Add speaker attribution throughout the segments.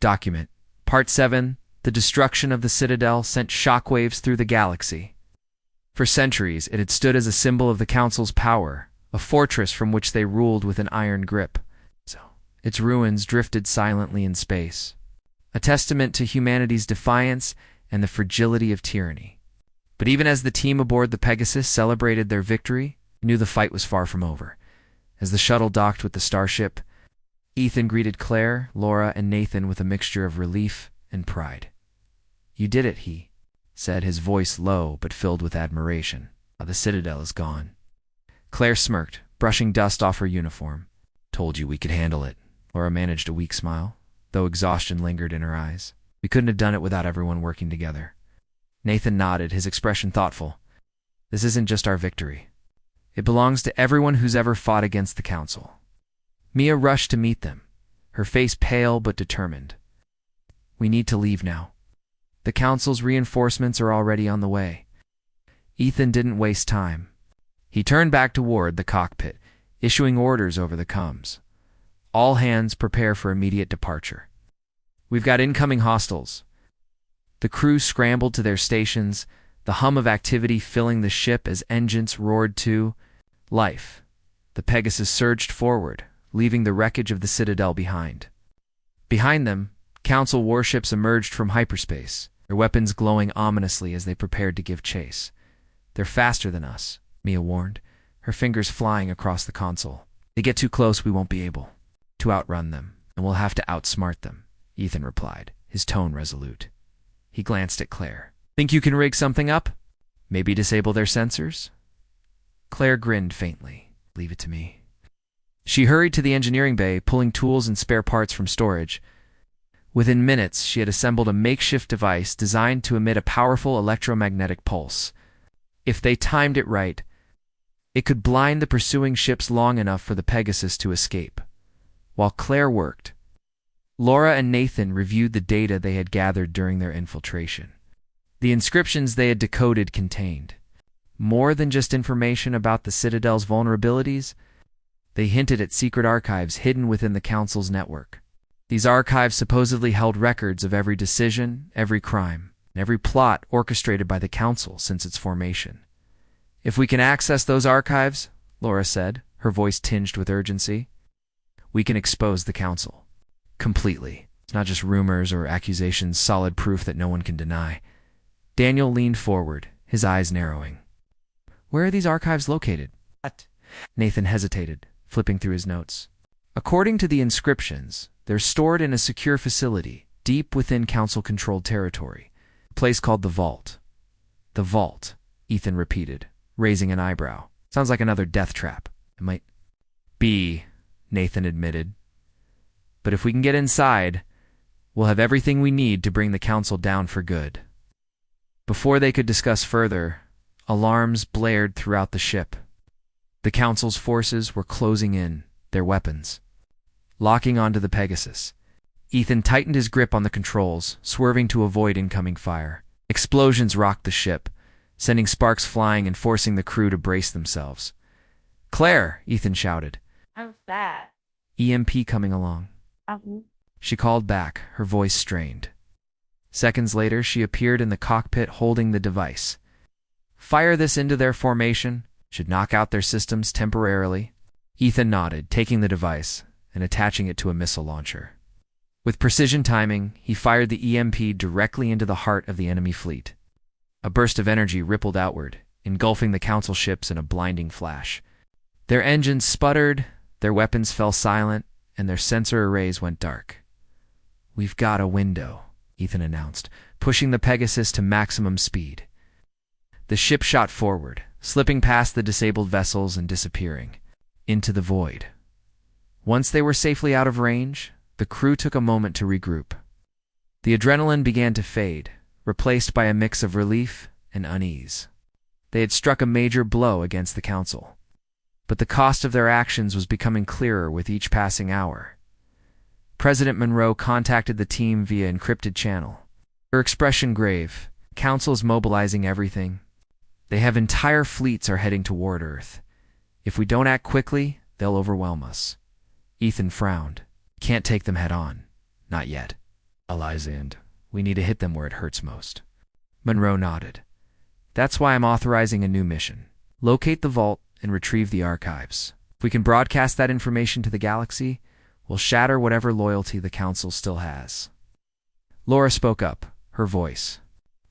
Speaker 1: Document. Part 7. The destruction of the Citadel sent shockwaves through the galaxy. For centuries, it had stood as a symbol of the Council's power, a fortress from which they ruled with an iron grip. Its ruins drifted silently in space, a testament to humanity's defiance and the fragility of tyranny. But even as the team aboard the Pegasus celebrated their victory, they knew the fight was far from over. As the shuttle docked with the starship, Ethan greeted Claire, Laura, and Nathan with a mixture of relief and pride. "You did it," he said, his voice low but filled with admiration. "The Citadel is gone." Claire smirked, brushing dust off her uniform. "Told you we could handle it." Laura managed a weak smile, though exhaustion lingered in her eyes. "We couldn't have done it without everyone working together." Nathan nodded, his expression thoughtful. "This isn't just our victory. It belongs to everyone who's ever fought against the Council." Mia rushed to meet them, her face pale but determined. "We need to leave now. The Council's reinforcements are already on the way." Ethan didn't waste time. He turned back toward the cockpit, issuing orders over the comms. "All hands prepare for immediate departure. We've got incoming hostiles." The crew scrambled to their stations, the hum of activity filling the ship as engines roared to life. The Pegasus surged forward, leaving the wreckage of the Citadel behind. Behind them, Council warships emerged from hyperspace, their weapons glowing ominously as they prepared to give chase. "They're faster than us," Mia warned, her fingers flying across the console. "They get too close, we won't be able to outrun them, and we'll have to outsmart them," Ethan replied, his tone resolute. He glanced at Claire. "Think you can rig something up? Maybe disable their sensors?" Claire grinned faintly. "Leave it to me." She hurried to the engineering bay, pulling tools and spare parts from storage. Within minutes, she had assembled a makeshift device designed to emit a powerful electromagnetic pulse. If they timed it right, it could blind the pursuing ships long enough for the Pegasus to escape. While Claire worked, Laura and Nathan reviewed the data they had gathered during their infiltration. The inscriptions they had decoded contained more than just information about the Citadel's vulnerabilities. They hinted at secret archives hidden within the Council's network. These archives supposedly held records of every decision, every crime, and every plot orchestrated by the Council since its formation. "If we can access those archives," Laura said, her voice tinged with urgency, "we can expose the Council. Completely. It's not just rumors or accusations, solid proof that no one can deny." Daniel leaned forward, his eyes narrowing. "Where are these archives located?" "What?" Nathan hesitated, flipping through his notes. "According to the inscriptions, they're stored in a secure facility, deep within Council-controlled territory, a place called the Vault." "The Vault," Ethan repeated, raising an eyebrow. "Sounds like another death trap." "It might be," Nathan admitted. "But if we can get inside, we'll have everything we need to bring the Council down for good." Before they could discuss further, alarms blared throughout the ship. The Council's forces were closing in, their weapons locking onto the Pegasus. Ethan tightened his grip on the controls, swerving to avoid incoming fire. Explosions rocked the ship, sending sparks flying and forcing the crew to brace themselves. "Claire!" Ethan shouted.
Speaker 2: "How's that?"
Speaker 1: "EMP coming along." She called back, her voice strained. Seconds later, she appeared in the cockpit holding the device. "Fire this into their formation. Should knock out their systems temporarily." Ethan nodded, taking the device and attaching it to a missile launcher. With precision timing, he fired the EMP directly into the heart of the enemy fleet. A burst of energy rippled outward, engulfing the Council ships in a blinding flash. Their engines sputtered, their weapons fell silent, and their sensor arrays went dark. "We've got a window," Ethan announced, pushing the Pegasus to maximum speed. The ship shot forward, slipping past the disabled vessels and disappearing into the void. Once they were safely out of range, the crew took a moment to regroup. The adrenaline began to fade, replaced by a mix of relief and unease. They had struck a major blow against the Council, but the cost of their actions was becoming clearer with each passing hour. President Monroe contacted the team via encrypted channel, her expression grave. "Council's mobilizing everything. They have entire fleets are heading toward Earth. If we don't act quickly, they'll overwhelm us." Ethan frowned. "Can't take them head on. Not yet." allies and we need to hit them where it hurts most. Monroe nodded. That's why I'm authorizing a new mission. Locate the vault and retrieve the archives. If we can broadcast that information to the galaxy, we'll shatter whatever loyalty the Council still has. Laura spoke up, her voice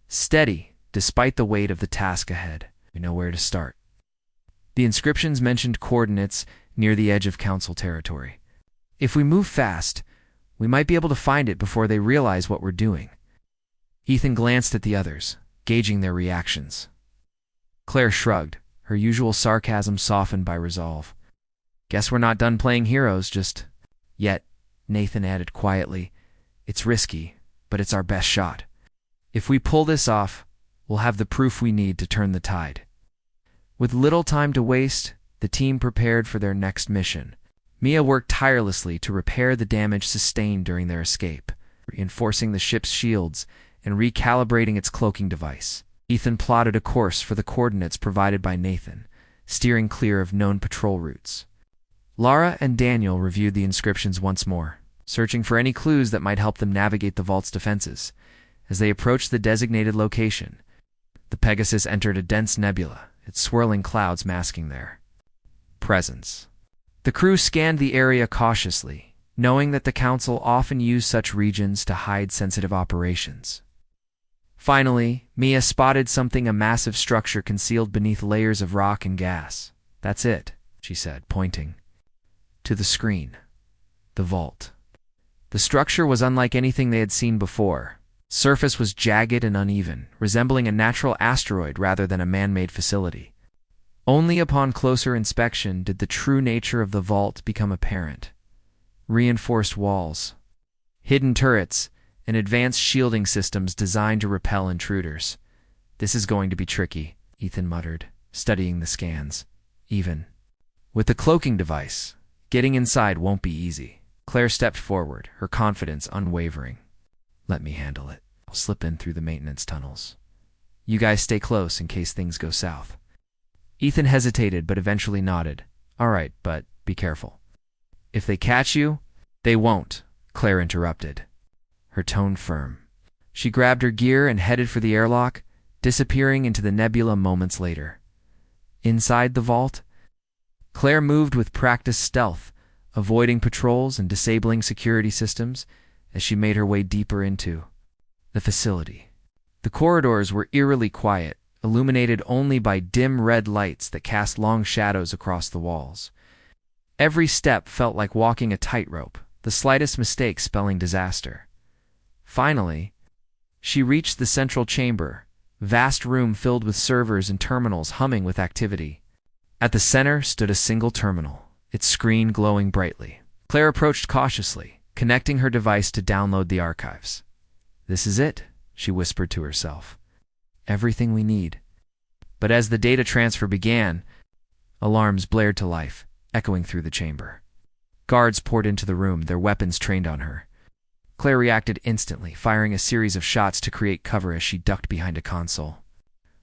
Speaker 1: steady, despite the weight of the task ahead. We know where to start. The inscriptions mentioned coordinates near the edge of Council territory. If we move fast, we might be able to find it before they realize what we're doing. Ethan glanced at the others, gauging their reactions. Claire shrugged, her usual sarcasm softened by resolve. Guess we're not done playing heroes, just yet, Nathan added quietly. It's risky, but it's our best shot. If we pull this off, we'll have the proof we need to turn the tide. With little time to waste, the team prepared for their next mission. Mia worked tirelessly to repair the damage sustained during their escape, reinforcing the ship's shields and recalibrating its cloaking device. Ethan plotted a course for the coordinates provided by Nathan, steering clear of known patrol routes. Lara and Daniel reviewed the inscriptions once more, searching for any clues that might help them navigate the vault's defenses. As they approached the designated location, the Pegasus entered a dense nebula, its swirling clouds masking their presence. The crew scanned the area cautiously, knowing that the Council often used such regions to hide sensitive operations. Finally, Mia spotted something, a massive structure concealed beneath layers of rock and gas. That's it, she said, pointing to the screen. The vault. The structure was unlike anything they had seen before. Surface was jagged and uneven, resembling a natural asteroid rather than a man-made facility. Only upon closer inspection did the true nature of the vault become apparent. Reinforced walls, hidden turrets, and advanced shielding systems designed to repel intruders. This is going to be tricky, Ethan muttered, studying the scans. Even with the cloaking device, getting inside won't be easy. Claire stepped forward, her confidence unwavering. Let me handle it. I'll slip in through the maintenance tunnels. You guys stay close in case things go south. Ethan hesitated but eventually nodded. All right, but be careful. If they catch you, they won't, Claire interrupted, her tone firm. She grabbed her gear and headed for the airlock, disappearing into the nebula moments later. Inside the vault, Claire moved with practiced stealth, avoiding patrols and disabling security systems as she made her way deeper into the facility. The corridors were eerily quiet, illuminated only by dim red lights that cast long shadows across the walls. Every step felt like walking a tightrope, the slightest mistake spelling disaster. Finally, she reached the central chamber, vast room filled with servers and terminals humming with activity. At the center stood a single terminal, its screen glowing brightly. Claire approached cautiously, connecting her device to download the archives. This is it, she whispered to herself. Everything we need. But as the data transfer began, alarms blared to life, echoing through the chamber. Guards poured into the room, their weapons trained on her. Claire reacted instantly, firing a series of shots to create cover as she ducked behind a console.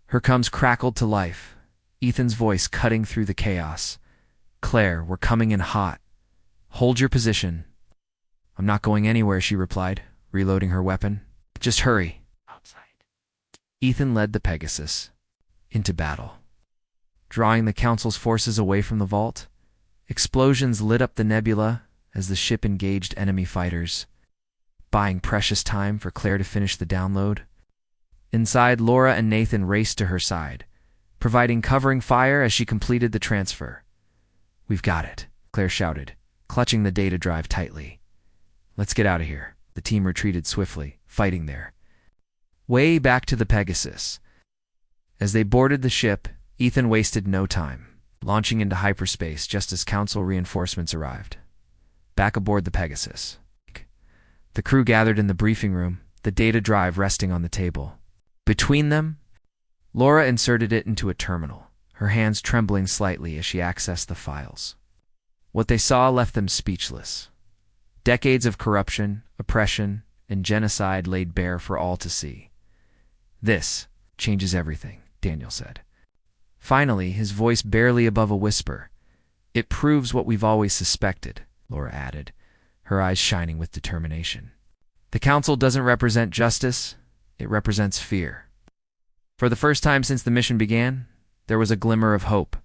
Speaker 1: Her comms crackled to life, Ethan's voice cutting through the chaos. Claire, we're coming in hot. Hold your position. I'm not going anywhere, she replied, reloading her weapon. Just hurry. Outside. Ethan led the Pegasus into battle. Drawing the Council's forces away from the vault, explosions lit up the nebula as the ship engaged enemy fighters, buying precious time for Claire to finish the download. Inside, Laura and Nathan raced to her side, providing covering fire as she completed the transfer. We've got it, Claire shouted, clutching the data drive tightly. Let's get out of here. The team retreated swiftly, fighting their way back to the Pegasus. As they boarded the ship, Ethan wasted no time, launching into hyperspace just as Council reinforcements arrived. Back aboard the Pegasus, the crew gathered in the briefing room, the data drive resting on the table. Between them, Laura inserted it into a terminal, her hands trembling slightly as she accessed the files. What they saw left them speechless. Decades of corruption, oppression, and genocide laid bare for all to see. This changes everything, Daniel said. Finally, his voice barely above a whisper. It proves what we've always suspected, Laura added, her eyes shining with determination. The Council doesn't represent justice, it represents fear. For the first time since the mission began, there was a glimmer of hope.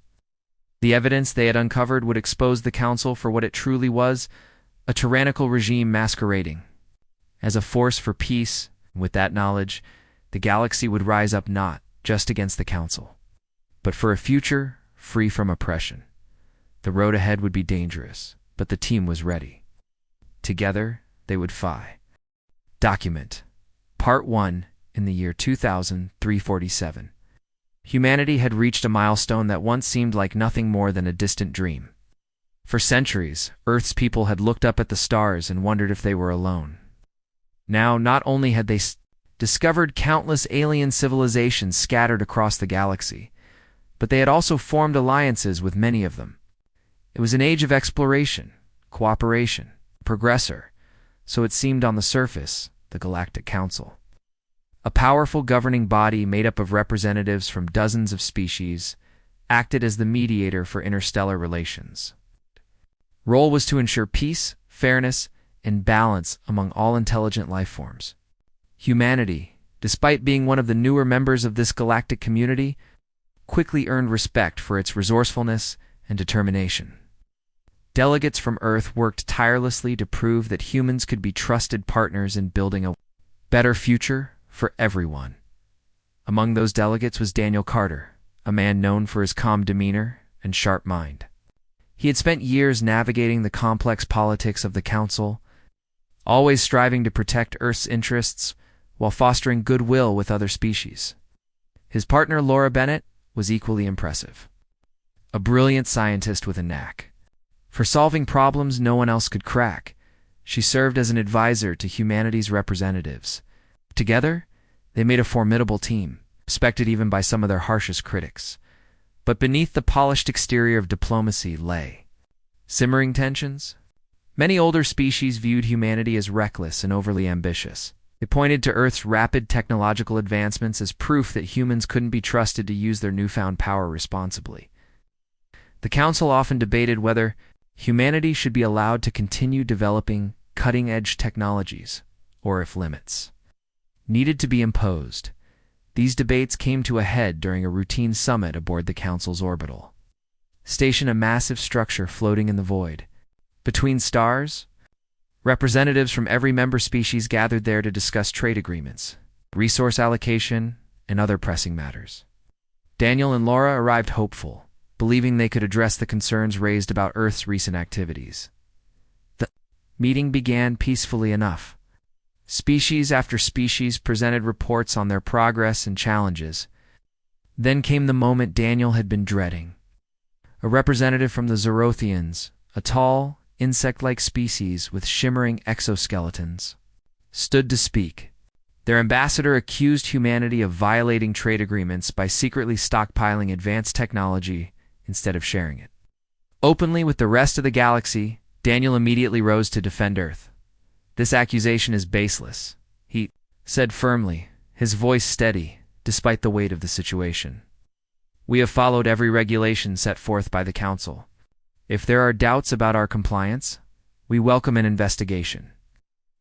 Speaker 1: The evidence they had uncovered would expose the Council for what it truly was, a tyrannical regime masquerading as a force for peace. With that knowledge, the galaxy would rise up not just against the Council, but for a future free from oppression. The road ahead would be dangerous, but the team was ready. Together, they would fight. Document. Part 1 in the year 2347. Humanity had reached a milestone that once seemed like nothing more than a distant dream. For centuries, Earth's people had looked up at the stars and wondered if they were alone. Now, not only had they discovered countless alien civilizations scattered across the galaxy, but they had also formed alliances with many of them. It was an age of exploration, cooperation, progressor, so it seemed on the surface, the Galactic Council. A powerful governing body made up of representatives from dozens of species acted as the mediator for interstellar relations. Role was to ensure peace, fairness, and balance among all intelligent life forms. Humanity, despite being one of the newer members of this galactic community, quickly earned respect for its resourcefulness and determination. Delegates from Earth worked tirelessly to prove that humans could be trusted partners in building a better future for everyone. Among those delegates was Daniel Carter, a man known for his calm demeanor and sharp mind. He had spent years navigating the complex politics of the Council, always striving to protect Earth's interests while fostering goodwill with other species. His partner, Laura Bennett, was equally impressive. A brilliant scientist with a knack for solving problems no one else could crack, she served as an advisor to humanity's representatives. Together, they made a formidable team, respected even by some of their harshest critics. But beneath the polished exterior of diplomacy lay simmering tensions. Many older species viewed humanity as reckless and overly ambitious. They pointed to Earth's rapid technological advancements as proof that humans couldn't be trusted to use their newfound power responsibly. The Council often debated whether humanity should be allowed to continue developing cutting-edge technologies, or if limits needed to be imposed. These debates came to a head during a routine summit aboard the Council's orbital station, a massive structure floating in the void. Between stars, representatives from every member species gathered there to discuss trade agreements, resource allocation, and other pressing matters. Daniel and Laura arrived hopeful, believing they could address the concerns raised about Earth's recent activities. The meeting began peacefully enough. Species after species presented reports on their progress and challenges. Then came the moment Daniel had been dreading. A representative from the Zerothians, a tall, insect-like species with shimmering exoskeletons, stood to speak. Their ambassador accused humanity of violating trade agreements by secretly stockpiling advanced technology instead of sharing it openly with the rest of the galaxy. Daniel immediately rose to defend Earth. "This accusation is baseless," he said firmly, his voice steady despite the weight of the situation. "We have followed every regulation set forth by the Council. If there are doubts about our compliance, we welcome an investigation."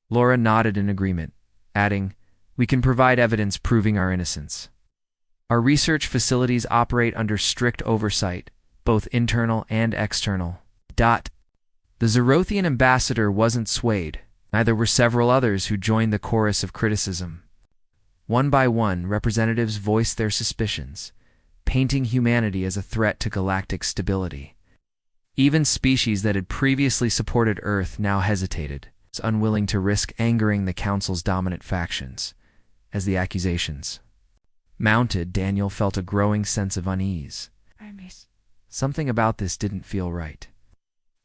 Speaker 1: Laura nodded in agreement, adding, "We can provide evidence proving our innocence. Our research facilities operate under strict oversight, both internal and external." The Zerothian ambassador wasn't swayed. Neither were several others who joined the chorus of criticism. One by one, representatives voiced their suspicions, painting humanity as a threat to galactic stability. Even species that had previously supported Earth now hesitated, unwilling to risk angering the Council's dominant factions. As the accusations mounted, Daniel felt a growing sense of unease. Something about this didn't feel right.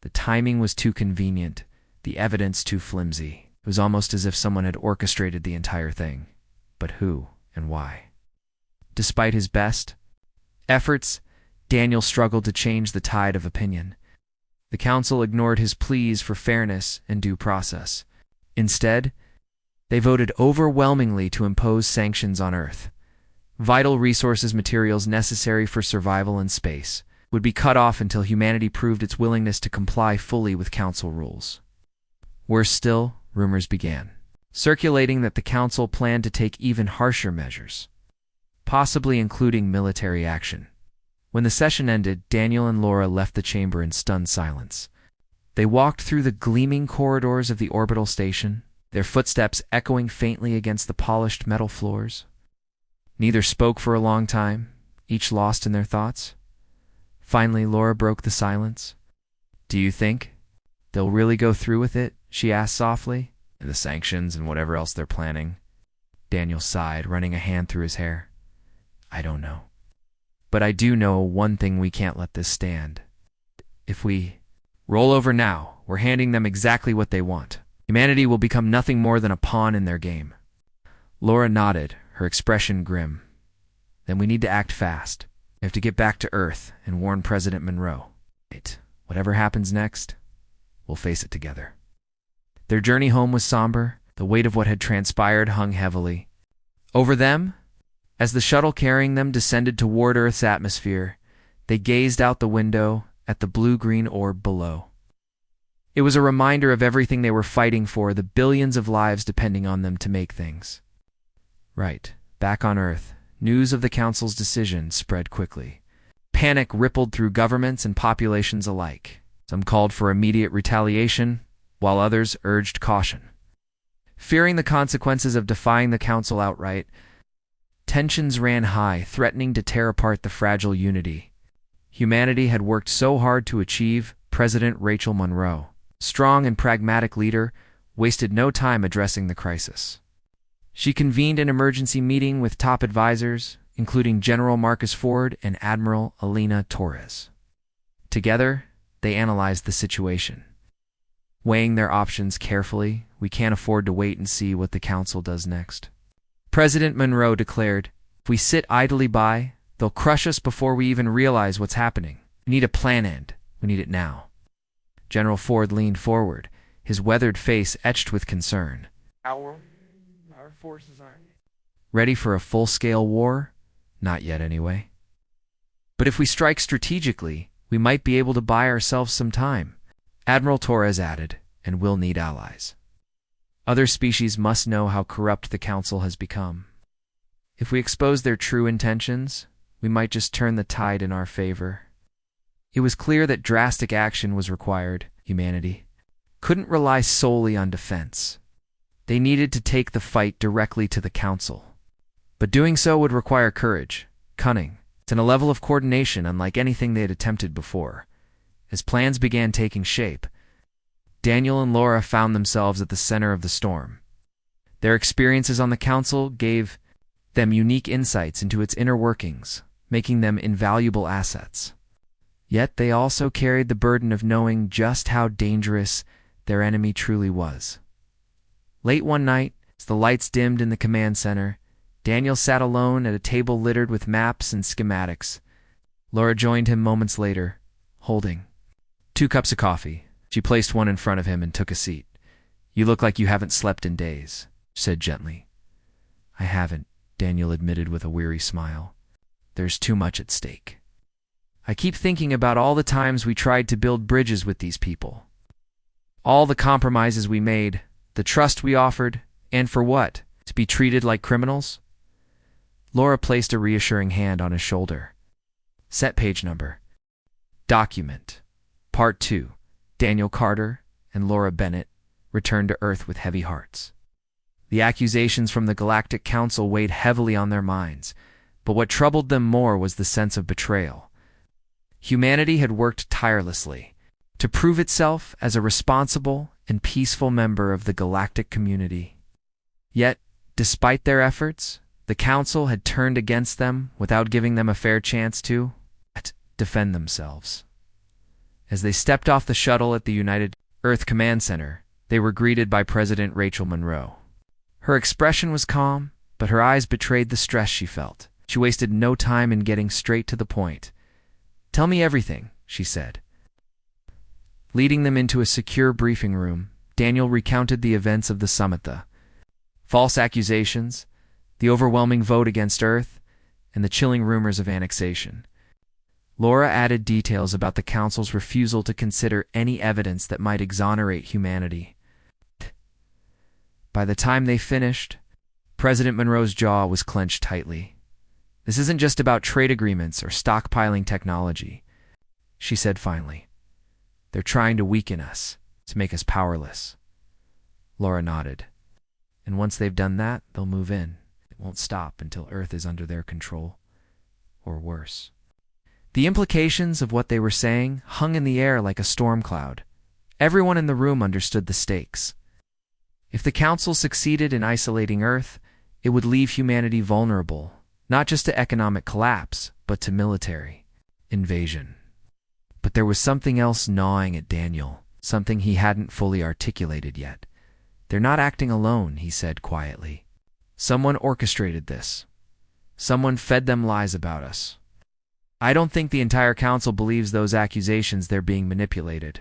Speaker 1: The timing was too convenient, the evidence too flimsy. It was almost as if someone had orchestrated the entire thing. But who and why? Despite his best efforts, Daniel struggled to change the tide of opinion. The Council ignored his pleas for fairness and due process. Instead, they voted overwhelmingly to impose sanctions on Earth. Vital resources, materials necessary for survival in space, would be cut off until humanity proved its willingness to comply fully with Council rules. Worse still, rumors began circulating that the council planned to take even harsher measures, possibly including military action. When the session ended, Daniel and Laura left the chamber in stunned silence. They walked through the gleaming corridors of the orbital station, their footsteps echoing faintly against the polished metal floors. Neither spoke for a long time, each lost in their thoughts. Finally, Laura broke the silence. "Do you think they'll really go through with it?" she asked softly. "And the sanctions and whatever else they're planning?" Daniel sighed, running a hand through his hair. "I don't know. But I do know one thing: we can't let this stand. If we roll over now, we're handing them exactly what they want. Humanity will become nothing more than a pawn in their game." Laura nodded, her expression grim. "Then we need to act fast. We have to get back to Earth and warn President Monroe. Whatever happens next, we'll face it together." Their journey home was somber. The weight of what had transpired hung heavily over them. As the shuttle carrying them descended toward Earth's atmosphere, they gazed out the window at the blue-green orb below. It was a reminder of everything they were fighting for, the billions of lives depending on them to make things right. Back on Earth, news of the Council's decision spread quickly. Panic rippled through governments and populations alike. Some called for immediate retaliation, while others urged caution. Fearing the consequences of defying the Council outright, tensions ran high, threatening to tear apart the fragile unity humanity had worked so hard to achieve. President Rachel Monroe, strong and pragmatic leader, wasted no time addressing the crisis. She convened an emergency meeting with top advisors, including General Marcus Ford and Admiral Elena Torres. Together, they analyzed the situation. Weighing their options carefully, "We can't afford to wait and see what the Council does next." President Monroe declared, "If we sit idly by, they'll crush us before we even realize what's happening. We need a plan, and we need it now." General Ford leaned forward, his weathered face etched with concern. Our forces aren't ready for a full-scale war? Not yet, anyway. But if we strike strategically, we might be able to buy ourselves some time," Admiral Torres added, "and we'll need allies. Other species must know how corrupt the Council has become. If we expose their true intentions, we might just turn the tide in our favor." It was clear that drastic action was required. Humanity couldn't rely solely on defense. They needed to take the fight directly to the Council. But doing so would require courage, cunning, and a level of coordination unlike anything they had attempted before. As plans began taking shape, Daniel and Laura found themselves at the center of the storm. Their experiences on the Council gave them unique insights into its inner workings, making them invaluable assets. Yet they also carried the burden of knowing just how dangerous their enemy truly was. Late one night, as the lights dimmed in the command center, Daniel sat alone at a table littered with maps and schematics. Laura joined him moments later, holding 2 cups of coffee. She placed one in front of him and took a seat. "You look like you haven't slept in days," she said gently. "I haven't," Daniel admitted with a weary smile. "There's too much at stake. I keep thinking about all the times we tried to build bridges with these people. All the compromises we made, the trust we offered, and for what? To be treated like criminals?" Laura placed a reassuring hand on his shoulder. "Set page number. Document. Part 2. Daniel Carter and Laura Bennett returned to Earth with heavy hearts." The accusations from the Galactic Council weighed heavily on their minds, but what troubled them more was the sense of betrayal. Humanity had worked tirelessly to prove itself as a responsible and peaceful member of the galactic community. Yet, despite their efforts, the Council had turned against them without giving them a fair chance to defend themselves. As they stepped off the shuttle at the United Earth Command Center, they were greeted by President Rachel Monroe. Her expression was calm, but her eyes betrayed the stress she felt. She wasted no time in getting straight to the point. "Tell me everything," she said. Leading them into a secure briefing room, Daniel recounted the events of the summit, the false accusations, the overwhelming vote against Earth, and the chilling rumors of annexation. Laura added details about the Council's refusal to consider any evidence that might exonerate humanity. By the time they finished, President Monroe's jaw was clenched tightly. "This isn't just about trade agreements or stockpiling technology," she said finally. "They're trying to weaken us, to make us powerless." Laura nodded. "And once they've done that, they'll move in. It won't stop until Earth is under their control. Or worse." The implications of what they were saying hung in the air like a storm cloud. Everyone in the room understood the stakes. If the Council succeeded in isolating Earth, it would leave humanity vulnerable, not just to economic collapse, but to military invasion. But there was something else gnawing at Daniel, something he hadn't fully articulated yet. "They're not acting alone," he said quietly. "Someone orchestrated this. Someone fed them lies about us. I don't think the entire Council believes those accusations they're being manipulated."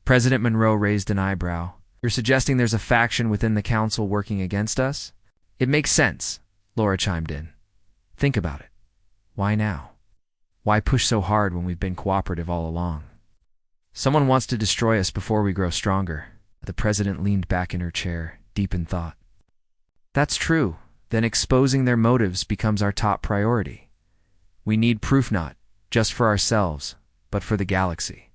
Speaker 1: President Monroe raised an eyebrow. "You're suggesting there's a faction within the Council working against us?" "It makes sense," Laura chimed in. "Think about it. Why now? Why push so hard when we've been cooperative all along?" "Someone wants to destroy us before we grow stronger." The president leaned back in her chair, deep in thought. "That's true. Then exposing their motives becomes our top priority. We need proof not just for ourselves, but for the galaxy.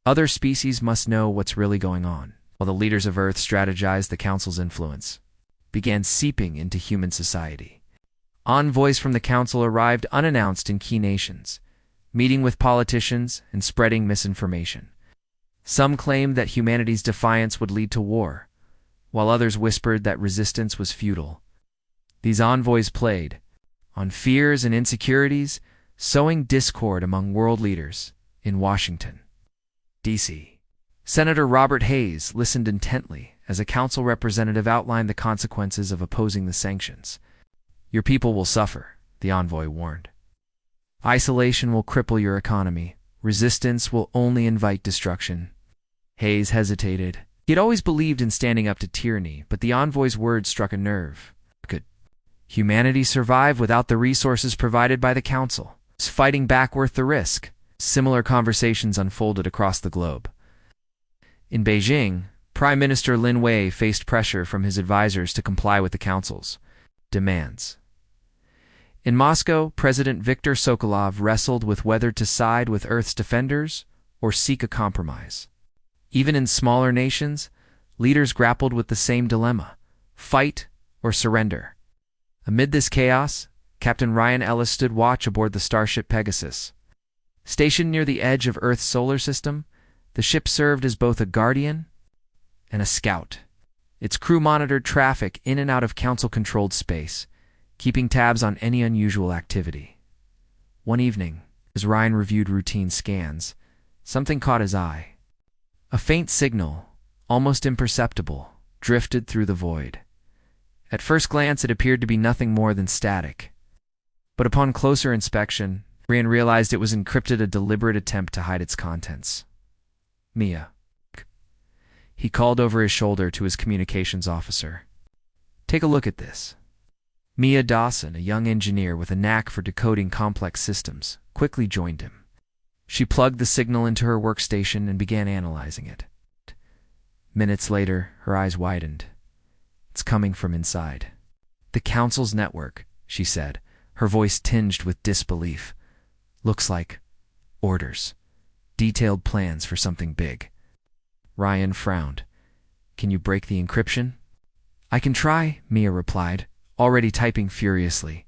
Speaker 1: Other species must know what's really going on." While the leaders of Earth strategized, the Council's influence began seeping into human society. Envoys from the Council arrived unannounced in key nations, meeting with politicians and spreading misinformation. Some claimed that humanity's defiance would lead to war, while others whispered that resistance was futile. These envoys played on fears and insecurities, sowing discord among world leaders in Washington, D.C. Senator Robert Hayes listened intently as a Council representative outlined the consequences of opposing the sanctions. "Your people will suffer," the envoy warned. "Isolation will cripple your economy. Resistance will only invite destruction." Hayes hesitated. He had always believed in standing up to tyranny, but the envoy's words struck a nerve. Could humanity survive without the resources provided by the Council? Was fighting back worth the risk? Similar conversations unfolded across the globe. In Beijing, Prime Minister Lin Wei faced pressure from his advisors to comply with the Council's demands. In Moscow, President Viktor Sokolov wrestled with whether to side with Earth's defenders or seek a compromise. Even in smaller nations, leaders grappled with the same dilemma: fight or surrender. Amid this chaos, Captain Ryan Ellis stood watch aboard the starship Pegasus. Stationed near the edge of Earth's solar system, the ship served as both a guardian and a scout. Its crew monitored traffic in and out of Council-controlled space, keeping tabs on any unusual activity. One evening, as Ryan reviewed routine scans, something caught his eye. A faint signal, almost imperceptible, drifted through the void. At first glance, it appeared to be nothing more than static. But upon closer inspection, Ryan realized it was encrypted, a deliberate attempt to hide its contents. "Mia." He called over his shoulder to his communications officer. "Take a look at this." Mia Dawson, a young engineer with a knack for decoding complex systems, quickly joined him. She plugged the signal into her workstation and began analyzing it. Minutes later, her eyes widened. "It's coming from inside." "The Council's network," she said, her voice tinged with disbelief. "Looks like orders. Detailed plans for something big." Ryan frowned. "Can you break the encryption?" "I can try," Mia replied, already typing furiously.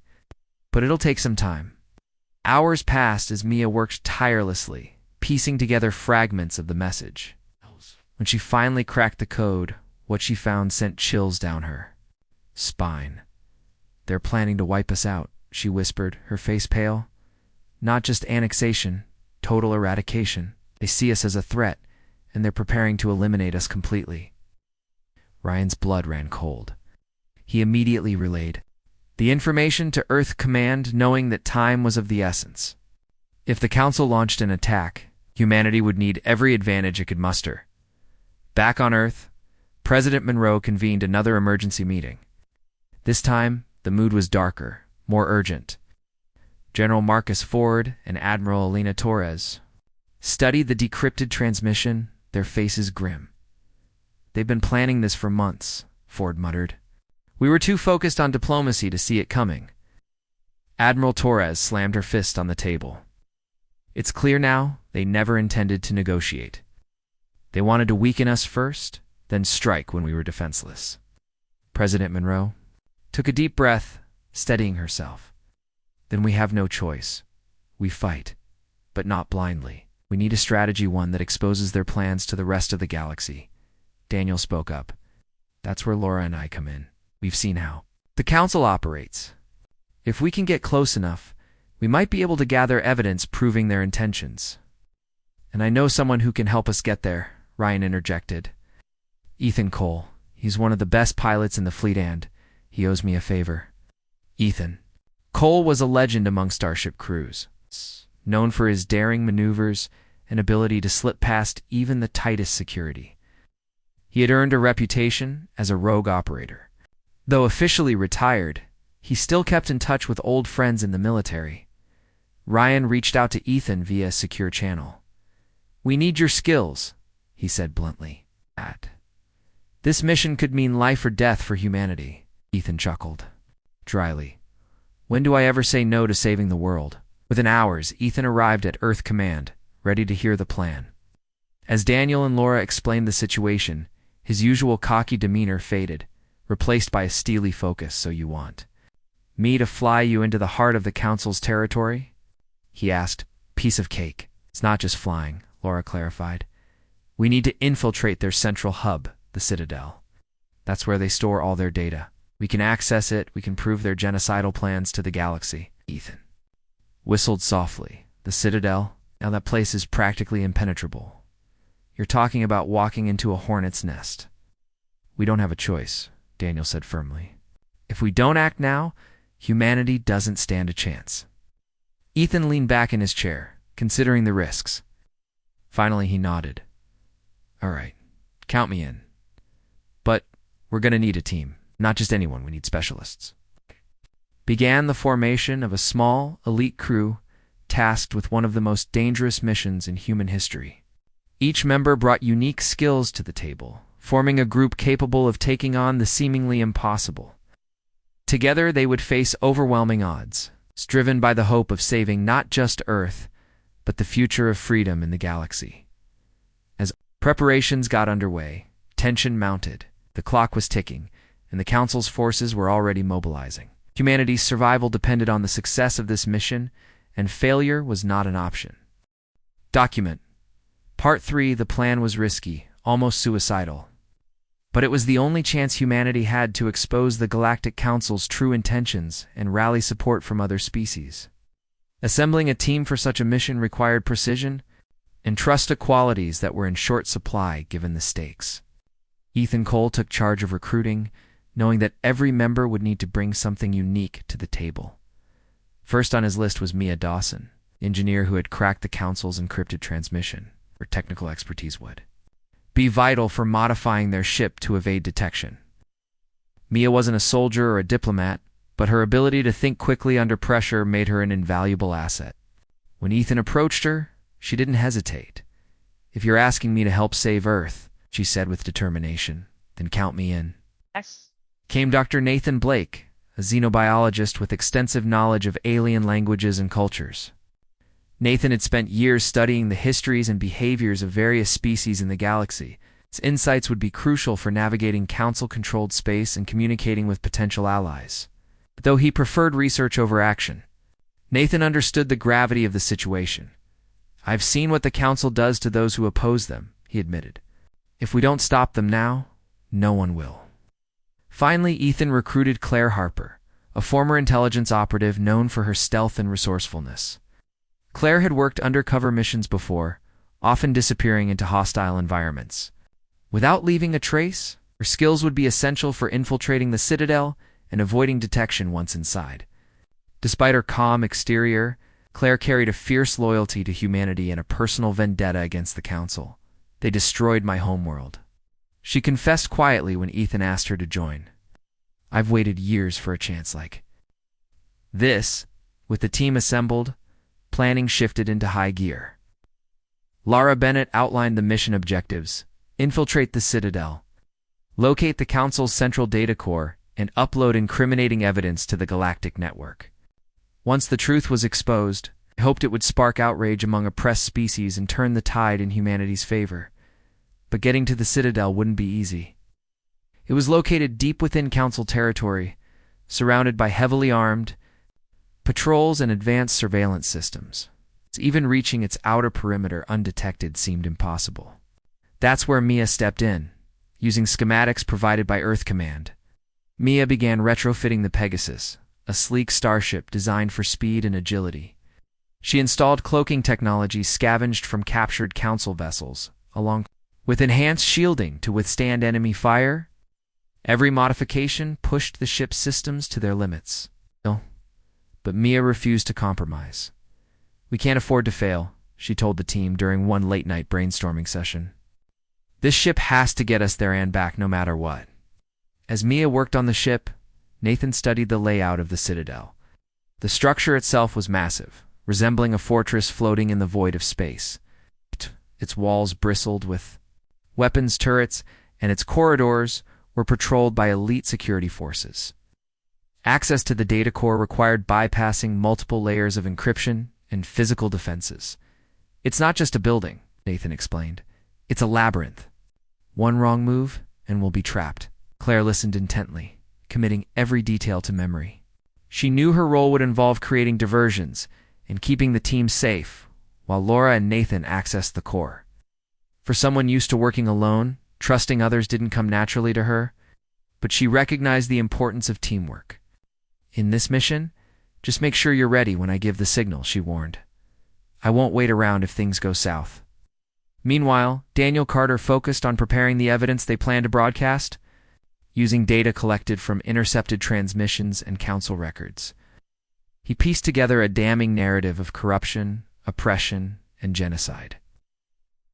Speaker 1: "But it'll take some time." Hours passed as Mia worked tirelessly, piecing together fragments of the message. When she finally cracked the code, what she found sent chills down her spine. "They're planning to wipe us out," she whispered, her face pale. "Not just annexation, total eradication. They see us as a threat, and they're preparing to eliminate us completely." Ryan's blood ran cold. He immediately relayed the information to Earth Command, knowing that time was of the essence. If the Council launched an attack, humanity would need every advantage it could muster. Back on Earth, President Monroe convened another emergency meeting. This time, the mood was darker, more urgent. General Marcus Ford and Admiral Elena Torres studied the decrypted transmission, their faces grim. They've been planning this for months, Ford muttered. We were too focused on diplomacy to see it coming. Admiral Torres slammed her fist on the table. It's clear now they never intended to negotiate. They wanted to weaken us first, then strike when we were defenseless. President Monroe took a deep breath, steadying herself. Then we have no choice. We fight, but not blindly. We need a strategy, one that exposes their plans to the rest of the galaxy. Daniel spoke up. That's where Laura and I come in. We've seen how the Council operates. If we can get close enough, we might be able to gather evidence proving their intentions. And I know someone who can help us get there, Ryan interjected. Ethan Cole. He's one of the best pilots in the fleet and he owes me a favor. Ethan. Cole was a legend among Starship crews, known for his daring maneuvers and ability to slip past even the tightest security. He had earned a reputation as a rogue operator. Though officially retired, he still kept in touch with old friends in the military. Ryan reached out to Ethan via a secure channel. We need your skills, he said bluntly. This mission could mean life or death for humanity, Ethan chuckled dryly. When do I ever say no to saving the world? Within hours, Ethan arrived at Earth Command, ready to hear the plan. As Daniel and Laura explained the situation, his usual cocky demeanor faded, replaced by a steely focus. So you want me to fly you into the heart of the Council's territory? He asked. Piece of cake. It's not just flying, Laura clarified. We need to infiltrate their central hub, the Citadel. That's where they store all their data. We can access it, we can prove their genocidal plans to the galaxy. Ethan whistled softly. The Citadel? Now that place is practically impenetrable. You're talking about walking into a hornet's nest. We don't have a choice, Daniel said firmly. If we don't act now, humanity doesn't stand a chance. Ethan leaned back in his chair, considering the risks. Finally, he nodded. All right, count me in. But we're going to need a team. Not just anyone, we need specialists. Began the formation of a small, elite crew tasked with one of the most dangerous missions in human history. Each member brought unique skills to the table, forming a group capable of taking on the seemingly impossible. Together, they would face overwhelming odds, driven by the hope of saving not just Earth, but the future of freedom in the galaxy. As preparations got underway, tension mounted, the clock was ticking, and the Council's forces were already mobilizing. Humanity's survival depended on the success of this mission, and failure was not an option. Document. Part 3. The plan was risky, almost suicidal. But it was the only chance humanity had to expose the Galactic Council's true intentions and rally support from other species. Assembling a team for such a mission required precision and trust, qualities that were in short supply given the stakes. Ethan Cole took charge of recruiting, knowing that every member would need to bring something unique to the table. First on his list was Mia Dawson, engineer who had cracked the Council's encrypted transmission. Her technical expertise would be vital for modifying their ship to evade detection. Mia wasn't a soldier or a diplomat, but her ability to think quickly under pressure made her an invaluable asset. When Ethan approached her, she didn't hesitate. If you're asking me to help save Earth, she said with determination, then count me in.
Speaker 2: Yes.
Speaker 1: Came Dr. Nathan Blake, a xenobiologist with extensive knowledge of alien languages and cultures. Nathan had spent years studying the histories and behaviors of various species in the galaxy. His insights would be crucial for navigating Council-controlled space and communicating with potential allies. But though he preferred research over action, Nathan understood the gravity of the situation. I've seen what the Council does to those who oppose them, he admitted. If we don't stop them now, no one will. Finally, Ethan recruited Claire Harper, a former intelligence operative known for her stealth and resourcefulness. Claire had worked undercover missions before, often disappearing into hostile environments. Without leaving a trace, her skills would be essential for infiltrating the Citadel and avoiding detection once inside. Despite her calm exterior, Claire carried a fierce loyalty to humanity and a personal vendetta against the Council. They destroyed my homeworld. She confessed quietly when Ethan asked her to join. I've waited years for a chance like this. With the team assembled, planning shifted into high gear. Lara Bennett outlined the mission objectives: infiltrate the Citadel, locate the Council's central data core, and upload incriminating evidence to the Galactic Network. Once the truth was exposed, I hoped it would spark outrage among oppressed species and turn the tide in humanity's favor. But getting to the Citadel wouldn't be easy. It was located deep within Council territory, surrounded by heavily armed patrols and advanced surveillance systems. Even reaching its outer perimeter undetected seemed impossible. That's where Mia stepped in, using schematics provided by Earth Command. Mia began retrofitting the Pegasus, a sleek starship designed for speed and agility. She installed cloaking technology scavenged from captured Council vessels, along with enhanced shielding to withstand enemy fire. Every modification pushed the ship's systems to their limits. But Mia refused to compromise. "We can't afford to fail," she told the team during one late-night brainstorming session. "This ship has to get us there and back no matter what." As Mia worked on the ship, Nathan studied the layout of the Citadel. The structure itself was massive, resembling a fortress floating in the void of space. Its walls bristled with weapons turrets, and its corridors were patrolled by elite security forces. Access to the data core required bypassing multiple layers of encryption and physical defenses. "It's not just a building," Nathan explained. "It's a labyrinth. One wrong move, and we'll be trapped." Claire listened intently, committing every detail to memory. She knew her role would involve creating diversions and keeping the team safe, while Laura and Nathan accessed the core. For someone used to working alone, trusting others didn't come naturally to her, but she recognized the importance of teamwork. "In this mission, just make sure you're ready when I give the signal," she warned. "I won't wait around if things go south." Meanwhile, Daniel Carter focused on preparing the evidence they planned to broadcast, using data collected from intercepted transmissions and Council records. He pieced together a damning narrative of corruption, oppression, and genocide.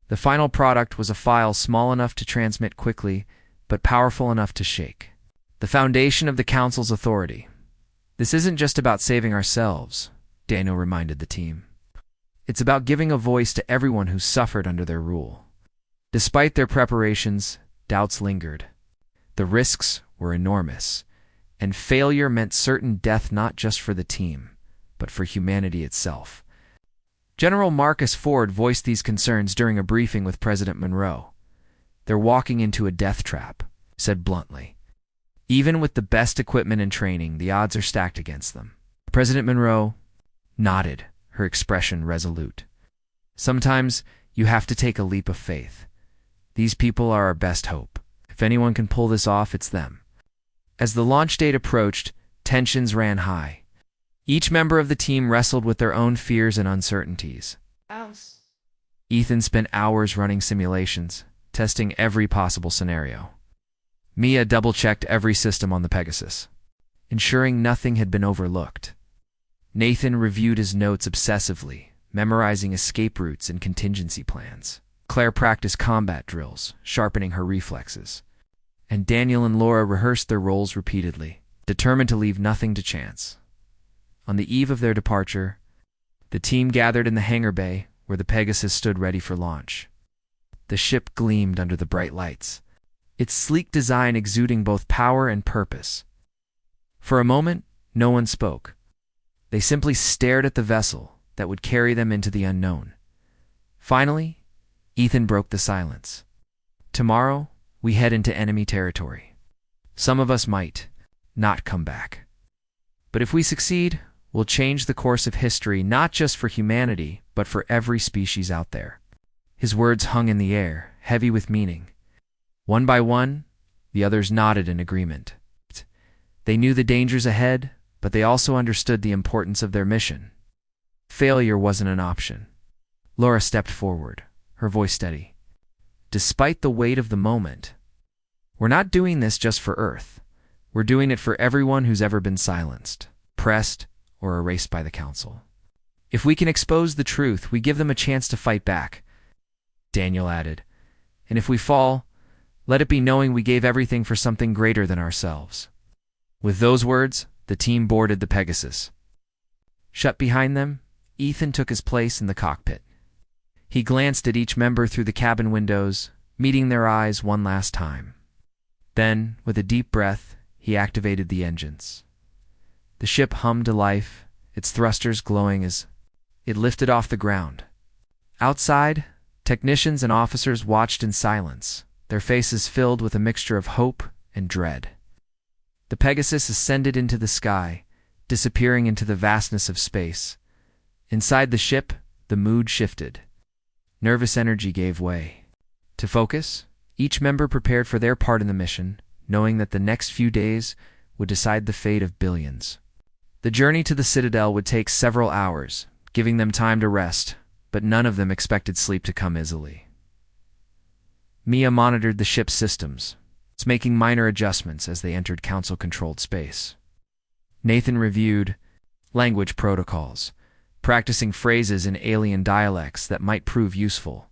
Speaker 1: The final product was a file small enough to transmit quickly, but powerful enough to shake the foundation of the Council's authority. "This isn't just about saving ourselves," Daniel reminded the team. "It's about giving a voice to everyone who suffered under their rule." Despite their preparations, doubts lingered. The risks were enormous, and failure meant certain death not just for the team, but for humanity itself. General Marcus Ford voiced these concerns during a briefing with President Monroe. "They're walking into a death trap," he said bluntly. "Even with the best equipment and training, the odds are stacked against them." President Monroe nodded, her expression resolute. "Sometimes you have to take a leap of faith. These people are our best hope. If anyone can pull this off, it's them." As the launch date approached, tensions ran high. Each member of the team wrestled with their own fears and uncertainties. Ethan spent hours running simulations, testing every possible scenario. Mia double-checked every system on the Pegasus, ensuring nothing had been overlooked. Nathan reviewed his notes obsessively, memorizing escape routes and contingency plans. Claire practiced combat drills, sharpening her reflexes. And Daniel and Laura rehearsed their roles repeatedly, determined to leave nothing to chance. On the eve of their departure, the team gathered in the hangar bay where the Pegasus stood ready for launch. The ship gleamed under the bright lights, its sleek design exuding both power and purpose. For a moment, no one spoke. They simply stared at the vessel that would carry them into the unknown. Finally, Ethan broke the silence. "Tomorrow, we head into enemy territory. Some of us might not come back. But if we succeed, we'll change the course of history not just for humanity, but for every species out there." His words hung in the air, heavy with meaning. One by one, the others nodded in agreement. They knew the dangers ahead, but they also understood the importance of their mission. Failure wasn't an option. Laura stepped forward, her voice steady. "Despite the weight of the moment, we're not doing this just for Earth. We're doing it for everyone who's ever been silenced, oppressed, or erased by the Council. If we can expose the truth, we give them a chance to fight back," Daniel added. "And if we fall, let it be knowing we gave everything for something greater than ourselves." With those words, the team boarded the Pegasus. Shut behind them, Ethan took his place in the cockpit. He glanced at each member through the cabin windows, meeting their eyes one last time. Then, with a deep breath, he activated the engines. The ship hummed to life, its thrusters glowing as it lifted off the ground. Outside, technicians and officers watched in silence, their faces filled with a mixture of hope and dread. The Pegasus ascended into the sky, disappearing into the vastness of space. Inside the ship, the mood shifted. Nervous energy gave way. To focus, each member prepared for their part in the mission, knowing that the next few days would decide the fate of billions. The journey to the Citadel would take several hours, giving them time to rest, but none of them expected sleep to come easily. Mia monitored the ship's systems, making minor adjustments as they entered council-controlled space. Nathan reviewed language protocols, practicing phrases in alien dialects that might prove useful.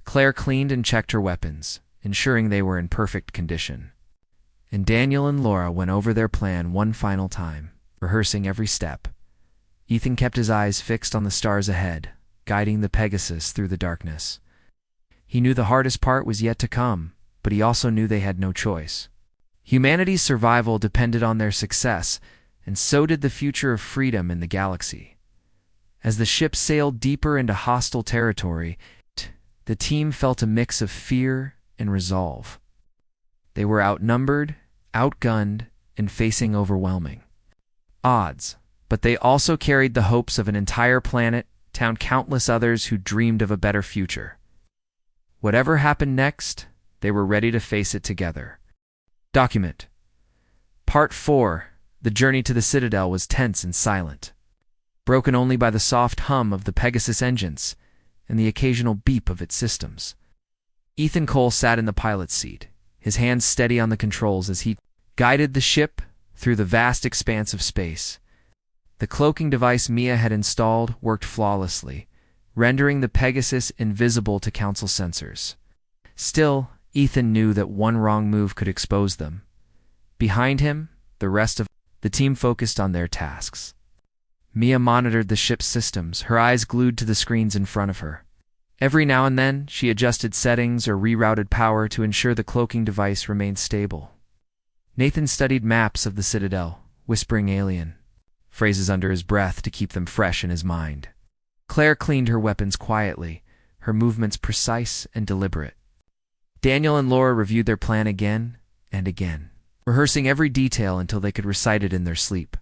Speaker 1: Claire cleaned and checked her weapons, ensuring they were in perfect condition. And Daniel and Laura went over their plan one final time, rehearsing every step. Ethan kept his eyes fixed on the stars ahead, guiding the Pegasus through the darkness. He knew the hardest part was yet to come, but he also knew they had no choice. Humanity's survival depended on their success, and so did the future of freedom in the galaxy. As the ship sailed deeper into hostile territory, the team felt a mix of fear and resolve. They were outnumbered, outgunned, and facing overwhelming odds, but they also carried the hopes of an entire planet, and countless others who dreamed of a better future. Whatever happened next, they were ready to face it together. Document. Part 4. The journey to the Citadel was tense and silent, broken only by the soft hum of the Pegasus engines and the occasional beep of its systems. Ethan Cole sat in the pilot's seat, his hands steady on the controls as he guided the ship through the vast expanse of space. The cloaking device Mia had installed worked flawlessly, rendering the Pegasus invisible to Council sensors. Still, Ethan knew that one wrong move could expose them. Behind him, the rest of the team focused on their tasks. Mia monitored the ship's systems, her eyes glued to the screens in front of her. Every now and then, she adjusted settings or rerouted power to ensure the cloaking device remained stable. Nathan studied maps of the Citadel, whispering alien phrases under his breath to keep them fresh in his mind. Claire cleaned her weapons quietly, her movements precise and deliberate. Daniel and Laura reviewed their plan again and again, rehearsing every detail until they could recite it in their sleep.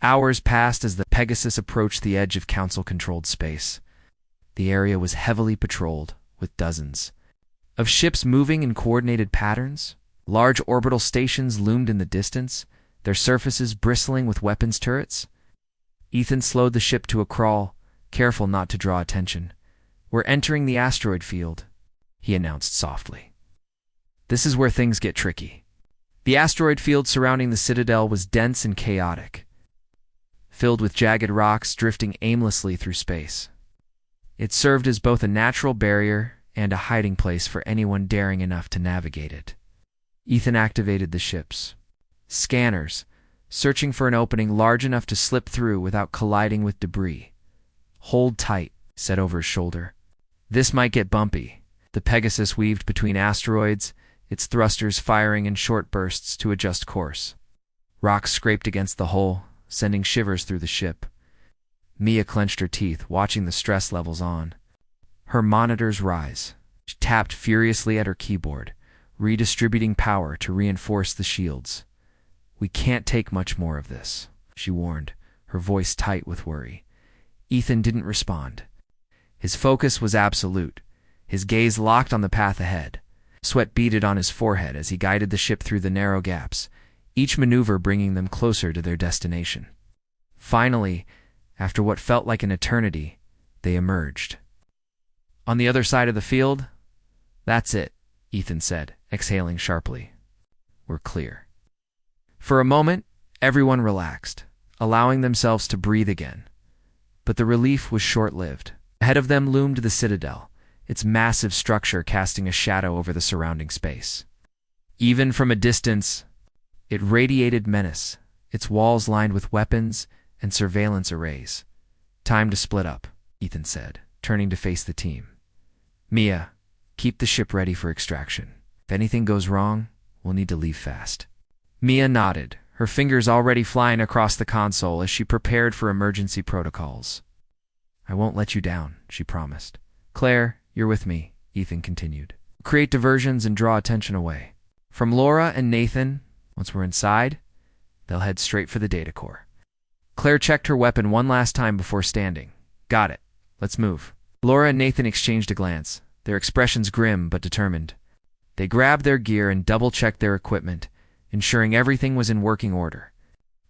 Speaker 1: Hours passed as the Pegasus approached the edge of Council-controlled space. The area was heavily patrolled, with dozens of ships moving in coordinated patterns. Large orbital stations loomed in the distance, their surfaces bristling with weapons turrets. Ethan slowed the ship to a crawl, careful not to draw attention. "We're entering the asteroid field," he announced softly. "This is where things get tricky." The asteroid field surrounding the Citadel was dense and chaotic, filled with jagged rocks drifting aimlessly through space. It served as both a natural barrier and a hiding place for anyone daring enough to navigate it. Ethan activated the ship's scanners, searching for an opening large enough to slip through without colliding with debris. "Hold tight," he said over his shoulder. "This might get bumpy." The Pegasus weaved between asteroids, its thrusters firing in short bursts to adjust course. Rocks scraped against the hull, sending shivers through the ship. Mia clenched her teeth, watching the stress levels on. Her monitors rise. She tapped furiously at her keyboard, redistributing power to reinforce the shields. "We can't take much more of this," she warned, her voice tight with worry. Ethan didn't respond. His focus was absolute, his gaze locked on the path ahead. Sweat beaded on his forehead as he guided the ship through the narrow gaps, each maneuver bringing them closer to their destination. Finally, after what felt like an eternity, they emerged. "On the other side of the field?" "That's it," Ethan said, exhaling sharply. "We're clear." For a moment, everyone relaxed, allowing themselves to breathe again. But the relief was short-lived. Ahead of them loomed the Citadel, its massive structure casting a shadow over the surrounding space. Even from a distance, it radiated menace, its walls lined with weapons and surveillance arrays. "Time to split up," Ethan said, turning to face the team. "Mia, keep the ship ready for extraction. If anything goes wrong, we'll We'll need to leave fast. Mia nodded, her fingers already flying across the console as she prepared for emergency protocols. I won't let you down, she promised. Claire, you're with me, Ethan continued. Create diversions and draw attention away. From Laura and Nathan, once we're inside, they'll head straight for the data core. Claire checked her weapon one last time before standing. Got it. Let's move. Laura and Nathan exchanged a glance, their expressions grim but determined. They grabbed their gear and double-checked their equipment, ensuring everything was in working order.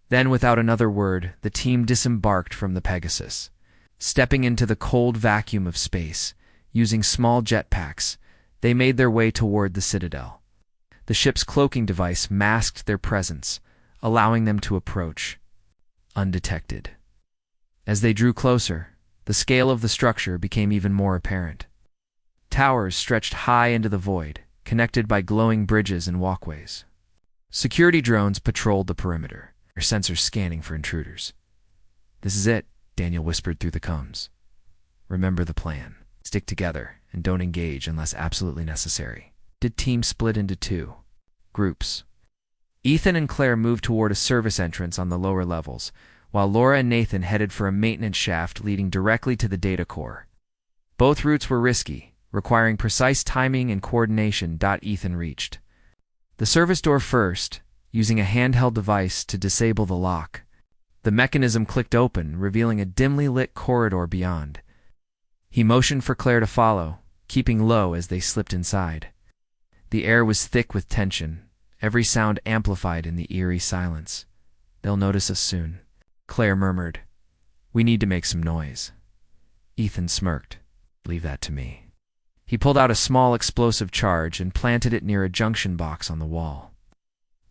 Speaker 1: Then, without another word, the team disembarked from the Pegasus. Stepping into the cold vacuum of space, using small jetpacks, they made their way toward the Citadel. The ship's cloaking device masked their presence, allowing them to approach, undetected. As they drew closer, the scale of the structure became even more apparent. Towers stretched high into the void, connected by glowing bridges and walkways. Security drones patrolled the perimeter, their sensors scanning for intruders. This is it, Daniel whispered through the comms. Remember the plan. Stick together and don't engage unless absolutely necessary. The team split into two groups. Ethan and Claire moved toward a service entrance on the lower levels, while Laura and Nathan headed for a maintenance shaft leading directly to the data core. Both routes were risky, requiring precise timing and coordination. Ethan reached the service door first, using a handheld device to disable the lock. The mechanism clicked open, revealing a dimly lit corridor beyond. He motioned for Claire to follow, keeping low as they slipped inside. The air was thick with tension, every sound amplified in the eerie silence. They'll notice us soon, Claire murmured. We need to make some noise. Ethan smirked. Leave that to me. He pulled out a small explosive charge and planted it near a junction box on the wall.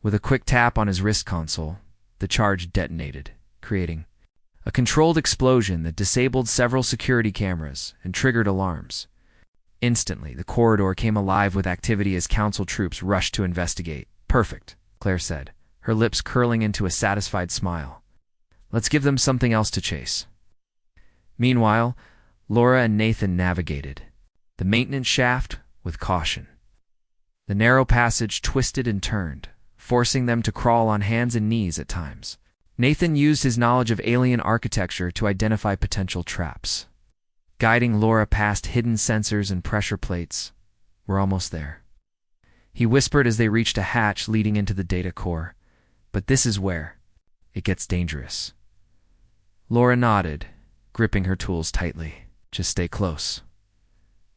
Speaker 1: With a quick tap on his wrist console, the charge detonated, creating a controlled explosion that disabled several security cameras and triggered alarms. Instantly, the corridor came alive with activity as council troops rushed to investigate. Perfect, Claire said, her lips curling into a satisfied smile. Let's give them something else to chase. Meanwhile, Laura and Nathan navigated the maintenance shaft with caution. The narrow passage twisted and turned, forcing them to crawl on hands and knees at times. Nathan used his knowledge of alien architecture to identify potential traps. Guiding Laura past hidden sensors and pressure plates, we're almost there. He whispered as they reached a hatch leading into the data core. But this is where it gets dangerous. Laura nodded, gripping her tools tightly. Just stay close.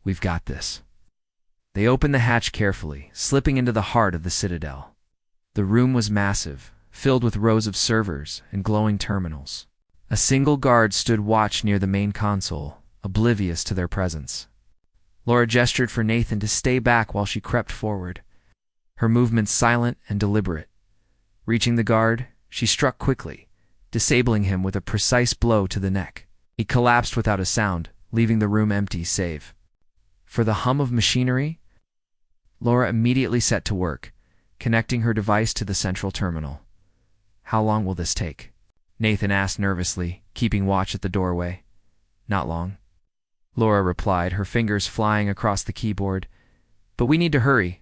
Speaker 1: We've got this. They opened the hatch carefully, slipping into the heart of the Citadel. The room was massive, filled with rows of servers and glowing terminals. A single guard stood watch near the main console, oblivious to their presence. Laura gestured for Nathan to stay back while she crept forward, her movements silent and deliberate. Reaching the guard, she struck quickly, disabling him with a precise blow to the neck. He collapsed without a sound, leaving the room empty save for the hum of machinery. Laura immediately set to work, connecting her device to the central terminal. How long will this take? Nathan asked nervously, keeping watch at the doorway. Not long, Laura replied, her fingers flying across the keyboard. But we need to hurry.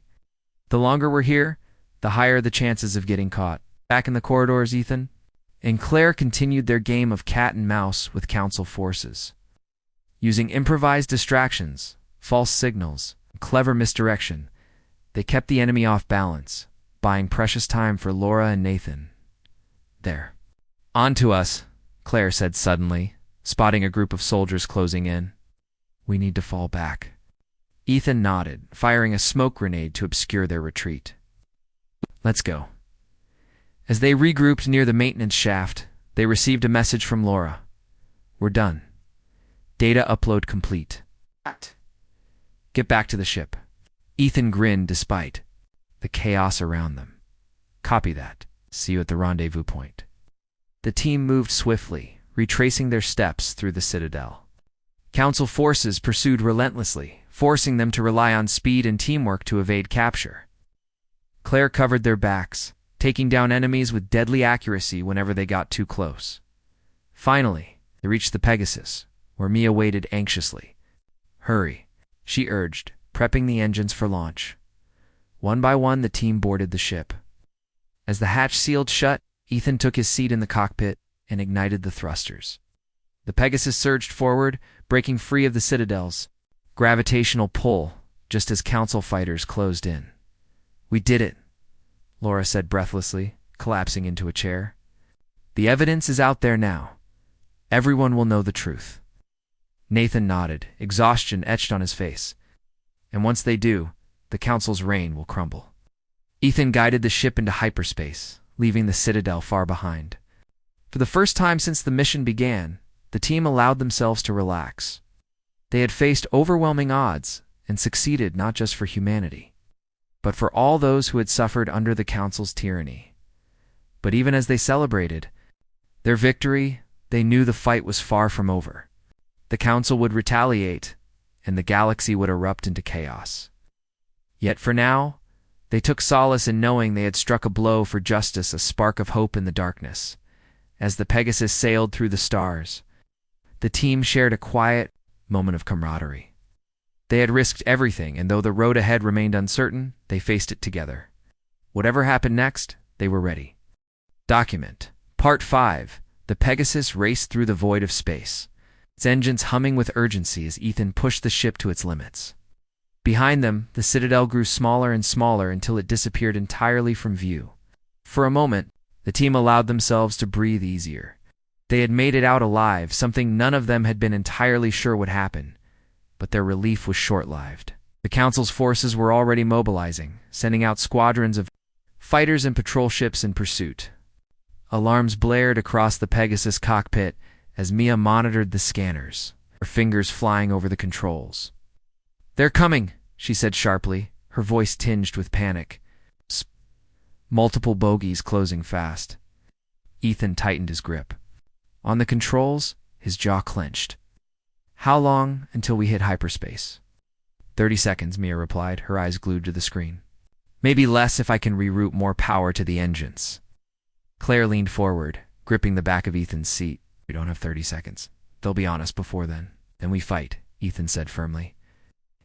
Speaker 1: The longer we're here, the higher the chances of getting caught. Back in the corridors, Ethan and Claire continued their game of cat and mouse with council forces. Using improvised distractions, false signals, and clever misdirection, they kept the enemy off balance, buying precious time for Laura and Nathan. There. On to us, Claire said suddenly, spotting a group of soldiers closing in. We need to fall back. Ethan nodded, firing a smoke grenade to obscure their retreat. Let's go. As they regrouped near the maintenance shaft, they received a message from Laura. We're done. Data upload complete. Get back to the ship. Ethan grinned despite the chaos around them. Copy that. See you at the rendezvous point. The team moved swiftly, retracing their steps through the Citadel. Council forces pursued relentlessly, forcing them to rely on speed and teamwork to evade capture. Claire covered their backs, taking down enemies with deadly accuracy whenever they got too close. Finally, they reached the Pegasus, where Mia waited anxiously. Hurry, she urged, prepping the engines for launch. One by one, the team boarded the ship. As the hatch sealed shut, Ethan took his seat in the cockpit and ignited the thrusters. The Pegasus surged forward, breaking free of the Citadel's gravitational pull just as Council fighters closed in. "We did it," Laura said breathlessly, collapsing into a chair. "The evidence is out there now. Everyone will know the truth." Nathan nodded, exhaustion etched on his face. "And once they do, the Council's reign will crumble." Ethan guided the ship into hyperspace, leaving the Citadel far behind. For the first time since the mission began, the team allowed themselves to relax. They had faced overwhelming odds and succeeded not just for humanity, but for all those who had suffered under the Council's tyranny. But even as they celebrated their victory, they knew the fight was far from over. The Council would retaliate, and the galaxy would erupt into chaos. Yet for now, they took solace in knowing they had struck a blow for justice, a spark of hope in the darkness. As the Pegasus sailed through the stars, the team shared a quiet moment of camaraderie. They had risked everything, and though the road ahead remained uncertain, they faced it together. Whatever happened next, they were ready. Document. Part 5. The Pegasus raced through the void of space, its engines humming with urgency as Ethan pushed the ship to its limits. Behind them, the Citadel grew smaller and smaller until it disappeared entirely from view. For a moment, the team allowed themselves to breathe easier. They had made it out alive, something none of them had been entirely sure would happen, but their relief was short-lived. The Council's forces were already mobilizing, sending out squadrons of fighters and patrol ships in pursuit. Alarms blared across the Pegasus cockpit as Mia monitored the scanners, her fingers flying over the controls. "They're coming," she said sharply, her voice tinged with panic. Multiple bogies closing fast. Ethan tightened his grip. On the controls, his jaw clenched. "How long until we hit hyperspace?" 30 seconds, Mia replied, her eyes glued to the screen. "Maybe less if I can reroute more power to the engines." Claire leaned forward, gripping the back of Ethan's seat. "We don't have 30 seconds. They'll be on us before then. Then we fight," Ethan said firmly.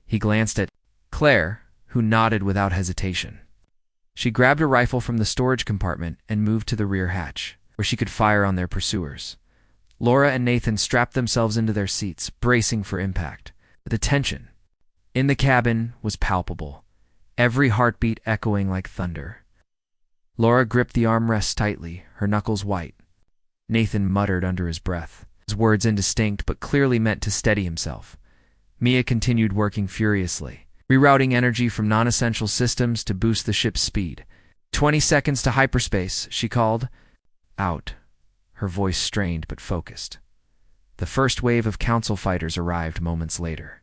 Speaker 1: He glanced at Claire, who nodded without hesitation. She grabbed a rifle from the storage compartment and moved to the rear hatch, where she could fire on their pursuers. Laura and Nathan strapped themselves into their seats, bracing for impact. The tension in the cabin was palpable, every heartbeat echoing like thunder. Laura gripped the armrests tightly, her knuckles white. Nathan muttered under his breath, his words indistinct but clearly meant to steady himself. Mia continued working furiously, rerouting energy from non-essential systems to boost the ship's speed. 20 seconds to hyperspace, she called. Out. Her voice strained but focused. The first wave of Council fighters arrived moments later,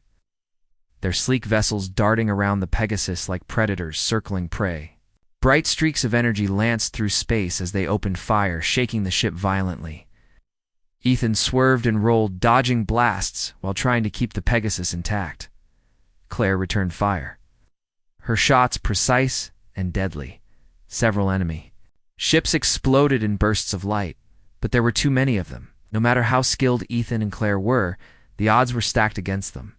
Speaker 1: their sleek vessels darting around the Pegasus like predators circling prey. Bright streaks of energy lanced through space as they opened fire, shaking the ship violently. Ethan swerved and rolled, dodging blasts while trying to keep the Pegasus intact. Claire returned fire, her shots precise and deadly. Several enemy ships exploded in bursts of light, but there were too many of them. No matter how skilled Ethan and Claire were, the odds were stacked against them.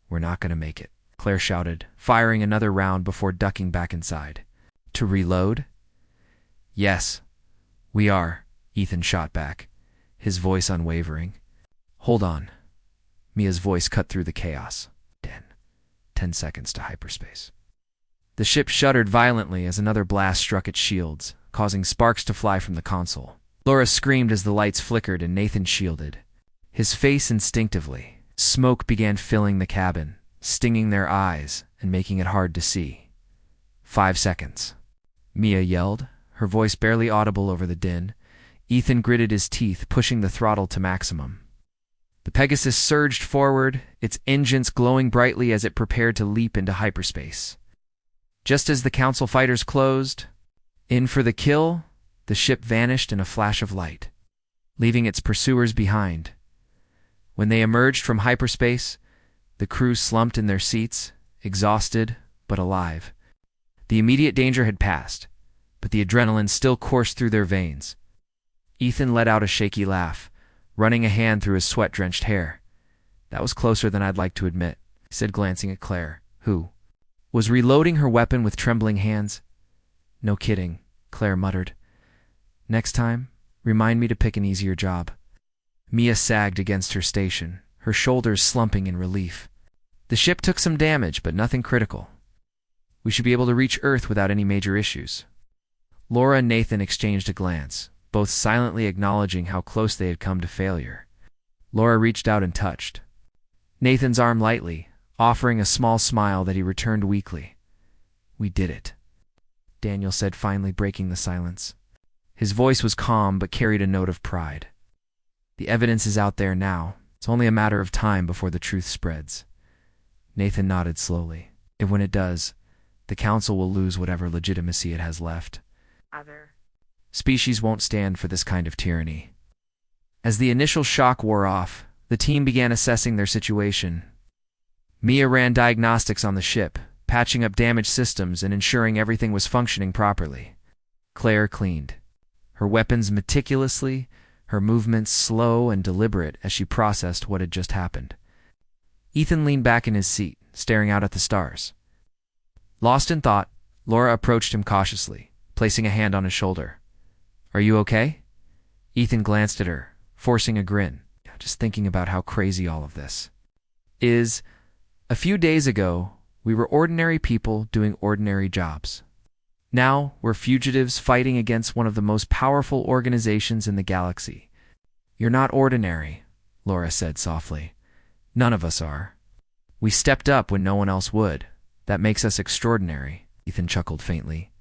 Speaker 1: "We're not going to make it," Claire shouted, firing another round before ducking back inside. "To reload?" "Yes, we are," Ethan shot back, his voice unwavering. "Hold on." Mia's voice cut through the chaos. 10 seconds to hyperspace. The ship shuddered violently as another blast struck its shields, causing sparks to fly from the console. Laura screamed as the lights flickered and Nathan shielded, his face instinctively. Smoke began filling the cabin, stinging their eyes and making it hard to see. 5 seconds. Mia yelled, her voice barely audible over the din. Ethan gritted his teeth, pushing the throttle to maximum. The Pegasus surged forward, its engines glowing brightly as it prepared to leap into hyperspace. Just as the Council fighters closed in for the kill, the ship vanished in a flash of light, leaving its pursuers behind. When they emerged from hyperspace, the crew slumped in their seats, exhausted but alive. The immediate danger had passed, but the adrenaline still coursed through their veins. Ethan let out a shaky laugh, running a hand through his sweat-drenched hair. "That was closer than I'd like to admit," he said, glancing at Claire, who, was reloading her weapon with trembling hands. "No kidding," Claire muttered. "Next time, remind me to pick an easier job." Mia sagged against her station, her shoulders slumping in relief. "The ship took some damage, but nothing critical. We should be able to reach Earth without any major issues." Laura and Nathan exchanged a glance, both silently acknowledging how close they had come to failure. Laura reached out and touched Nathan's arm lightly, offering a small smile that he returned weakly. "We did it," Daniel said, finally breaking the silence. His voice was calm but carried a note of pride. "The evidence is out there now. It's only a matter of time before the truth spreads." Nathan nodded slowly. "And when it does, the Council will lose whatever legitimacy it has left. Other species won't stand for this kind of tyranny." As the initial shock wore off, the team began assessing their situation. Mia ran diagnostics on the ship, patching up damaged systems and ensuring everything was functioning properly. Claire cleaned her weapons meticulously, her movements slow and deliberate as she processed what had just happened. Ethan leaned back in his seat, staring out at the stars. Lost in thought, Laura approached him cautiously, placing a hand on his shoulder. "Are you okay?" Ethan glanced at her, forcing a grin, just thinking about how crazy all of this is. "A few days ago, we were ordinary people doing ordinary jobs. Now we're fugitives fighting against one of the most powerful organizations in the galaxy." "You're not ordinary," Laura said softly. "None of us are. We stepped up when no one else would. That makes us extraordinary," Ethan chuckled faintly.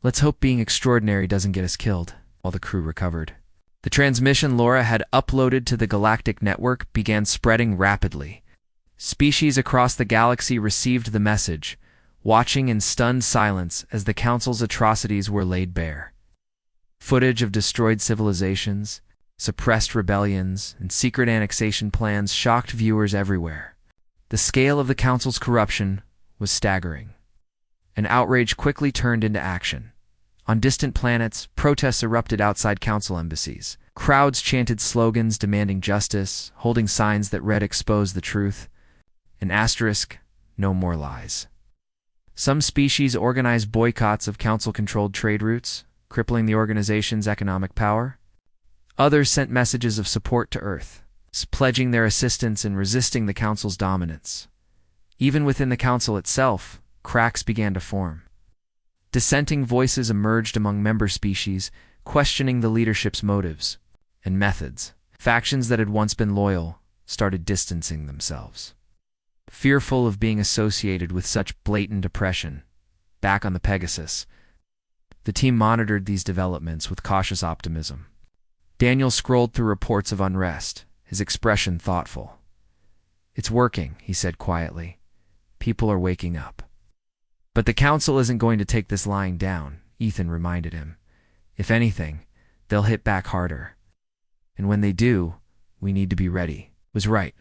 Speaker 1: "Let's hope being extraordinary doesn't get us killed," while the crew recovered. The transmission Laura had uploaded to the Galactic network began spreading rapidly. Species across the galaxy received the message, watching in stunned silence as the Council's atrocities were laid bare. Footage of destroyed civilizations, suppressed rebellions, and secret annexation plans shocked viewers everywhere. The scale of the Council's corruption was staggering. And outrage quickly turned into action. On distant planets, protests erupted outside Council embassies. Crowds chanted slogans demanding justice, holding signs that read "Expose the truth." An asterisk, "No more lies." Some species organized boycotts of Council-controlled trade routes, crippling the organization's economic power. Others sent messages of support to Earth, pledging their assistance in resisting the Council's dominance. Even within the Council itself, cracks began to form. Dissenting voices emerged among member species, questioning the leadership's motives and methods. Factions that had once been loyal started distancing themselves. Fearful of being associated with such blatant oppression, back on the Pegasus, the team monitored these developments with cautious optimism. Daniel scrolled through reports of unrest, his expression thoughtful. "It's working," he said quietly. "People are waking up." "But the Council isn't going to take this lying down," Ethan reminded him. "If anything, they'll hit back harder. And when they do, we need to be ready." Was right.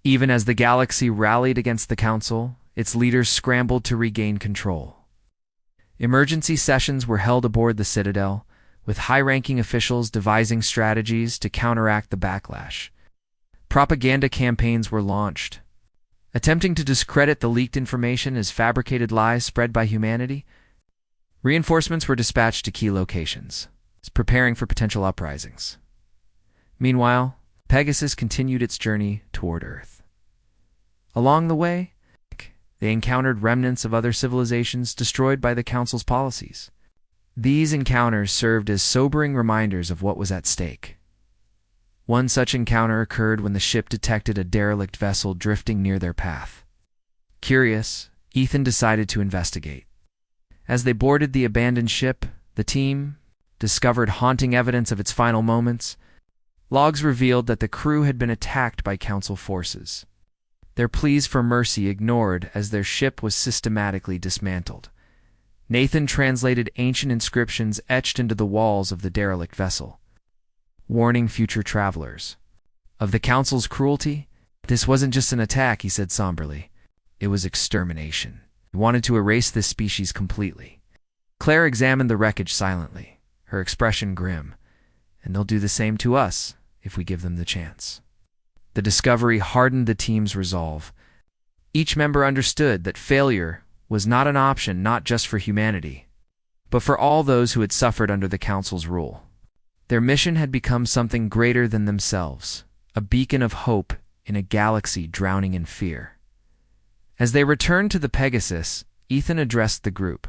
Speaker 1: Even as the galaxy rallied against the Council, its leaders scrambled to regain control. Emergency sessions were held aboard the Citadel, with high-ranking officials devising strategies to counteract the backlash. Propaganda campaigns were launched, attempting to discredit the leaked information as fabricated lies spread by humanity. Reinforcements were dispatched to key locations, preparing for potential uprisings. Meanwhile, Pegasus continued its journey toward Earth. Along the way, they encountered remnants of other civilizations destroyed by the Council's policies. These encounters served as sobering reminders of what was at stake. One such encounter occurred when the ship detected a derelict vessel drifting near their path. Curious, Ethan decided to investigate. As they boarded the abandoned ship, the team discovered haunting evidence of its final moments. Logs revealed that the crew had been attacked by Council forces, their pleas for mercy ignored as their ship was systematically dismantled. Nathan translated ancient inscriptions etched into the walls of the derelict vessel, warning future travelers of the Council's cruelty. "This wasn't just an attack," he said somberly. "It was extermination. We wanted to erase this species completely." Claire examined the wreckage silently, her expression grim. "And they'll do the same to us if we give them the chance." The discovery hardened the team's resolve. Each member understood that failure was not an option not just for humanity, but for all those who had suffered under the Council's rule. Their mission had become something greater than themselves, a beacon of hope in a galaxy drowning in fear. As they returned to the Pegasus, Ethan addressed the group.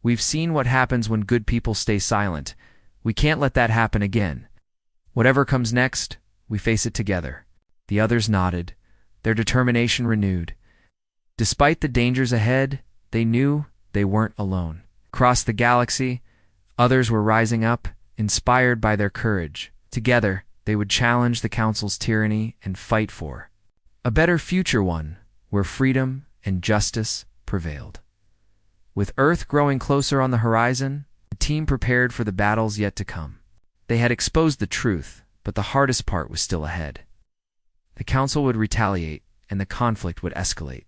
Speaker 1: "We've seen what happens when good people stay silent. We can't let that happen again. Whatever comes next, we face it together." The others nodded, their determination renewed. Despite the dangers ahead, they knew they weren't alone. Across the galaxy, others were rising up, inspired by their courage. Together, they would challenge the Council's tyranny and fight for a better future, one where freedom and justice prevailed. With Earth growing closer on the horizon, the team prepared for the battles yet to come. They had exposed the truth, but the hardest part was still ahead. The Council would retaliate, and the conflict would escalate.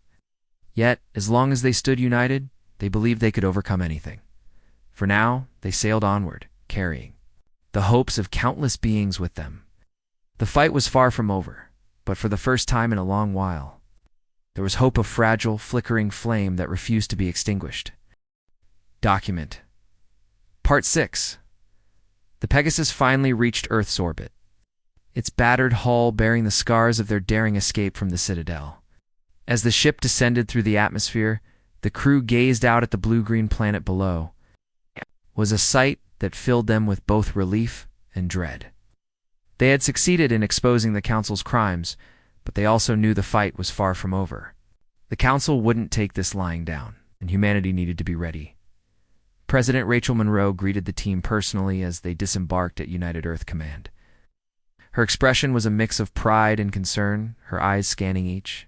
Speaker 1: Yet, as long as they stood united, they believed they could overcome anything. For now, they sailed onward, carrying the hopes of countless beings with them. The fight was far from over, but for the first time in a long while, there was hope of fragile, flickering flame that refused to be extinguished. Document. Part 6. The Pegasus finally reached Earth's orbit, its battered hull bearing the scars of their daring escape from the Citadel. As the ship descended through the atmosphere, the crew gazed out at the blue-green planet below. It was a sight that filled them with both relief and dread. They had succeeded in exposing the Council's crimes, but they also knew the fight was far from over. The Council wouldn't take this lying down, and humanity needed to be ready. President Rachel Monroe greeted the team personally as they disembarked at United Earth Command. Her expression was a mix of pride and concern, her eyes scanning each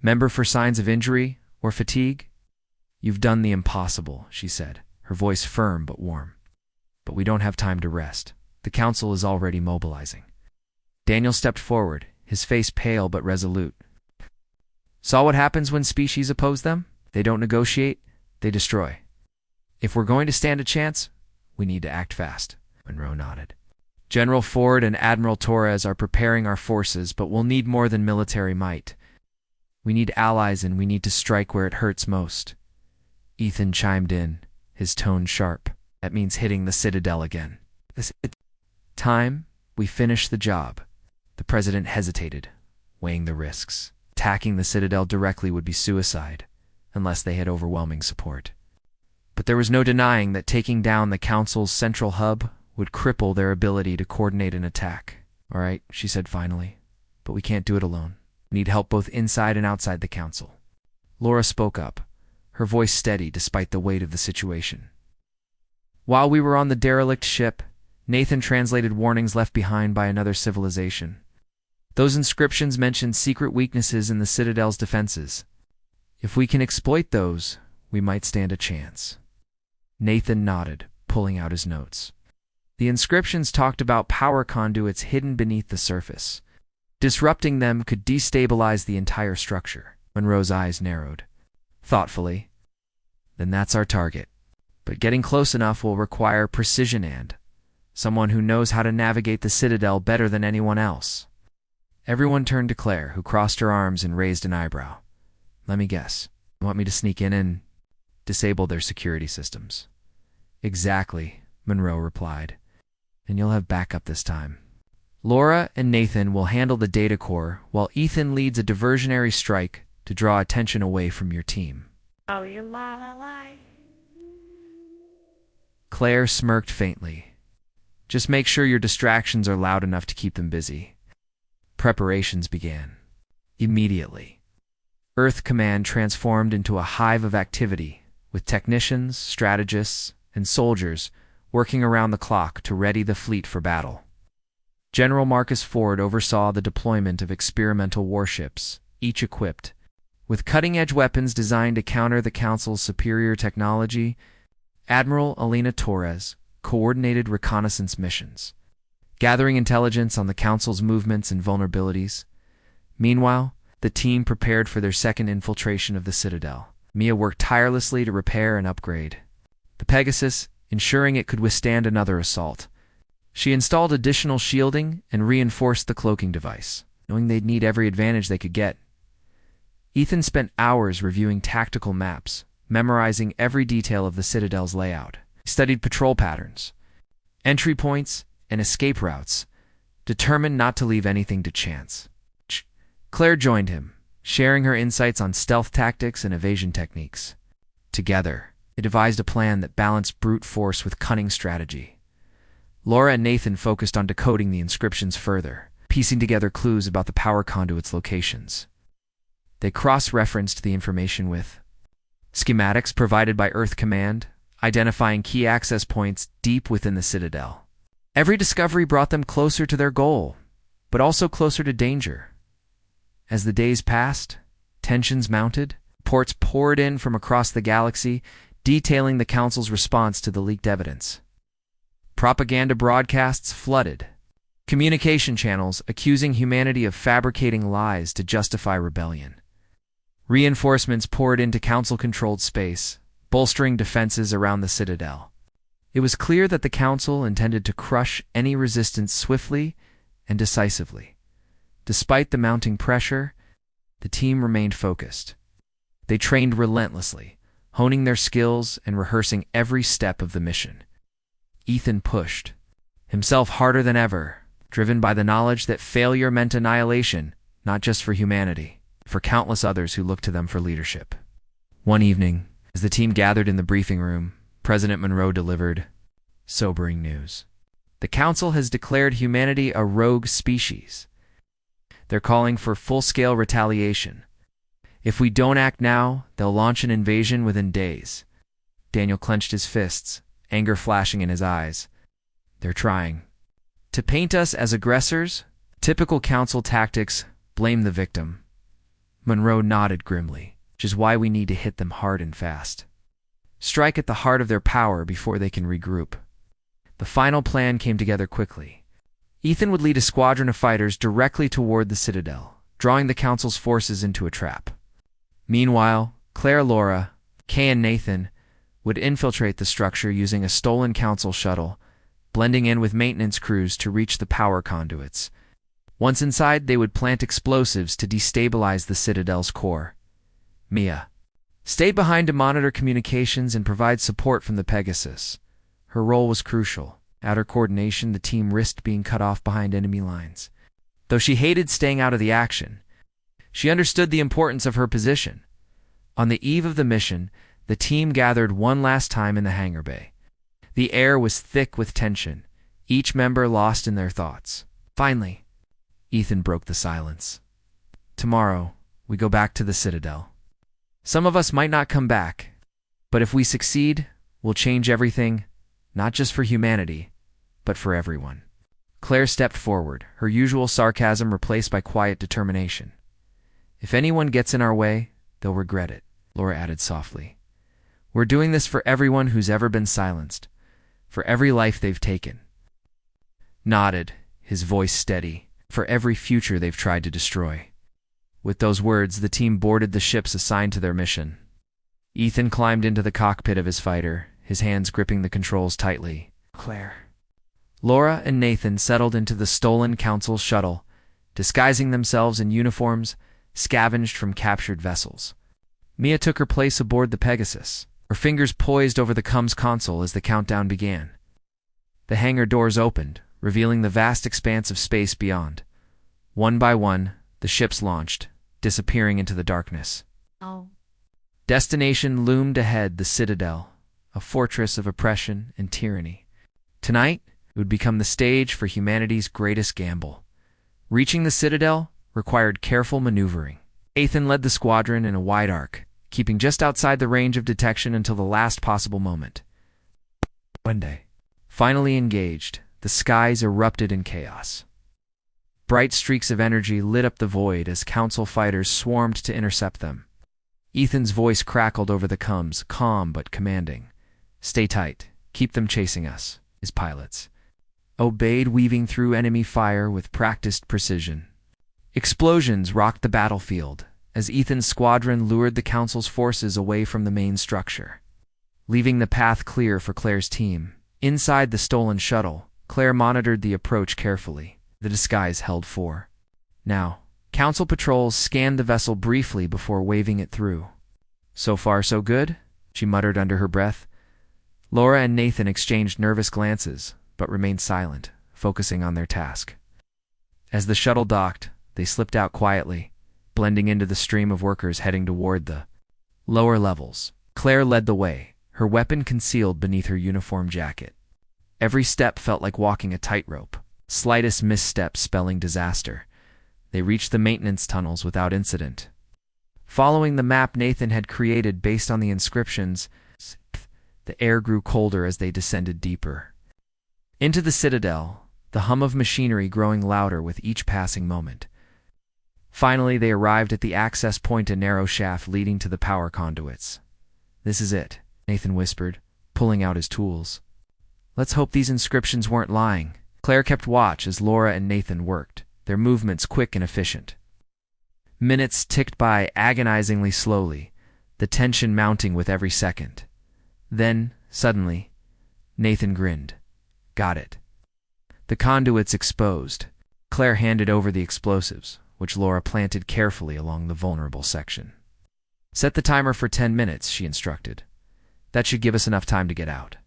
Speaker 1: member for signs of injury or fatigue. "You've done the impossible," she said, her voice firm but warm. "But we don't have time to rest. The Council is already mobilizing." Daniel stepped forward, his face pale but resolute. "Saw what happens when species oppose them? They don't negotiate, they destroy. If we're going to stand a chance, we need to act fast." Monroe nodded. "General Ford and Admiral Torres are preparing our forces, but we'll need more than military might. We need allies, and we need to strike where it hurts most." Ethan chimed in, his tone sharp. "That means hitting the Citadel again. This time, we finish the job." The president hesitated, weighing the risks. Attacking the Citadel directly would be suicide, unless they had overwhelming support. But there was no denying that taking down the Council's central hub would cripple their ability to coordinate an attack. "All right," she said finally, "but we can't do it alone. We need help both inside and outside the Council." Laura spoke up, her voice steady despite the weight of the situation. "While we were on the derelict ship, Nathan translated warnings left behind by another civilization. Those inscriptions mentioned secret weaknesses in the Citadel's defenses. If we can exploit those, we might stand a chance." Nathan nodded, pulling out his notes. The inscriptions talked about power conduits hidden beneath the surface. Disrupting them could destabilize the entire structure. Monroe's eyes narrowed. Thoughtfully, "Then that's our target. But getting close enough will require precision and someone who knows how to navigate the Citadel better than anyone else." Everyone turned to Claire, who crossed her arms and raised an eyebrow. "Let me guess. You want me to sneak in and disable their security systems?" "Exactly," Monroe replied. "And you'll have backup this time. Laura and Nathan will handle the data core, while Ethan leads a diversionary strike to draw attention away from your team."
Speaker 2: "Oh, you lie.
Speaker 1: Claire smirked faintly. "Just make sure your distractions are loud enough to keep them busy." Preparations began. Immediately, Earth Command transformed into a hive of activity, with technicians, strategists, and soldiers working around the clock to ready the fleet for battle. General Marcus Ford oversaw the deployment of experimental warships, each equipped with cutting-edge weapons designed to counter the Council's superior technology. Admiral Elena Torres coordinated reconnaissance missions, gathering intelligence on the Council's movements and vulnerabilities. Meanwhile, the team prepared for their second infiltration of the Citadel. Mia worked tirelessly to repair and upgrade the Pegasus, ensuring it could withstand another assault. She installed additional shielding and reinforced the cloaking device, knowing they'd need every advantage they could get. Ethan spent hours reviewing tactical maps, memorizing every detail of the Citadel's layout. He studied patrol patterns, entry points, and escape routes, determined not to leave anything to chance. Claire joined him, sharing her insights on stealth tactics and evasion techniques. Together, they devised a plan that balanced brute force with cunning strategy. Laura and Nathan focused on decoding the inscriptions further, piecing together clues about the power conduits' locations. They cross-referenced the information with schematics provided by Earth Command, identifying key access points deep within the Citadel. Every discovery brought them closer to their goal, but also closer to danger. As the days passed, tensions mounted, reports poured in from across the galaxy, detailing the Council's response to the leaked evidence. Propaganda broadcasts flooded, communication channels accusing humanity of fabricating lies to justify rebellion. Reinforcements poured into Council-controlled space, bolstering defenses around the Citadel. It was clear that the Council intended to crush any resistance swiftly and decisively. Despite the mounting pressure, the team remained focused. They trained relentlessly, honing their skills and rehearsing every step of the mission. Ethan pushed, himself harder than ever, driven by the knowledge that failure meant annihilation, not just for humanity, for countless others who looked to them for leadership. One evening, as the team gathered in the briefing room, President Monroe delivered sobering news. The Council has declared humanity a rogue species. They're calling for full-scale retaliation. If we don't act now, they'll launch an invasion within days. Daniel clenched his fists, anger flashing in his eyes. They're trying to paint us as aggressors. Typical Council tactics, blame the victim. Monroe nodded grimly, which is why we need to hit them hard and fast. Strike at the heart of their power before they can regroup. The final plan came together quickly. Ethan would lead a squadron of fighters directly toward the Citadel, drawing the Council's forces into a trap. Meanwhile, Claire, Laura, Kay, and Nathan would infiltrate the structure using a stolen Council shuttle, blending in with maintenance crews to reach the power conduits. Once inside, they would plant explosives to destabilize the Citadel's core. Mia stayed behind to monitor communications and provide support from the Pegasus. Her role was crucial. Without her coordination, the team risked being cut off behind enemy lines. Though she hated staying out of the action, she understood the importance of her position. On the eve of the mission, the team gathered one last time in the hangar bay. The air was thick with tension, each member lost in their thoughts. Finally, Ethan broke the silence. Tomorrow, we go back to the Citadel. Some of us might not come back, but if we succeed, we'll change everything, not just for humanity, but for everyone. Claire stepped forward, her usual sarcasm replaced by quiet determination. If anyone gets in our way, they'll regret it, Laura added softly. We're doing this for everyone who's ever been silenced, for every life they've taken. Nodded, his voice steady, for every future they've tried to destroy. With those words, the team boarded the ships assigned to their mission. Ethan climbed into the cockpit of his fighter, his hands gripping the controls tightly. Claire. Laura and Nathan settled into the stolen Council shuttle, disguising themselves in uniforms scavenged from captured vessels. Mia took her place aboard the Pegasus, her fingers poised over the comms console as the countdown began. The hangar doors opened, revealing the vast expanse of space beyond. One by one, the ships launched, disappearing into the darkness.
Speaker 2: Oh.
Speaker 1: Destination loomed ahead, the Citadel, a fortress of oppression and tyranny. Tonight, it would become the stage for humanity's greatest gamble. Reaching the Citadel required careful maneuvering. Ethan led the squadron in a wide arc, keeping just outside the range of detection until the last possible moment. Monday. Finally engaged, the skies erupted in chaos. Bright streaks of energy lit up the void as Council fighters swarmed to intercept them. Ethan's voice crackled over the comms, calm but commanding. Stay tight. Keep them chasing us, his pilots obeyed, weaving through enemy fire with practiced precision. Explosions rocked the battlefield as Ethan's squadron lured the Council's forces away from the main structure, leaving the path clear for Claire's team. Inside the stolen shuttle, Claire monitored the approach carefully. The disguise held 4. Now, Council patrols scanned the vessel briefly before waving it through. So far, so good, she muttered under her breath. Laura and Nathan exchanged nervous glances, but remained silent, focusing on their task. As the shuttle docked, they slipped out quietly, blending into the stream of workers heading toward the lower levels. Claire led the way, her weapon concealed beneath her uniform jacket. Every step felt like walking a tightrope, slightest misstep spelling disaster. They reached the maintenance tunnels without incident. Following the map Nathan had created based on the inscriptions, the air grew colder as they descended deeper. Into the citadel, the hum of machinery growing louder with each passing moment. Finally, they arrived at the access point, a narrow shaft leading to the power conduits. "This is it," Nathan whispered, pulling out his tools. "Let's hope these inscriptions weren't lying." Claire kept watch as Laura and Nathan worked, their movements quick and efficient. Minutes ticked by agonizingly slowly, the tension mounting with every second. Then, suddenly, Nathan grinned. "Got it." The conduits exposed. Claire handed over the explosives, which Laura planted carefully along the vulnerable section. "Set the timer for 10 minutes, she instructed. "That should give us enough time to get out."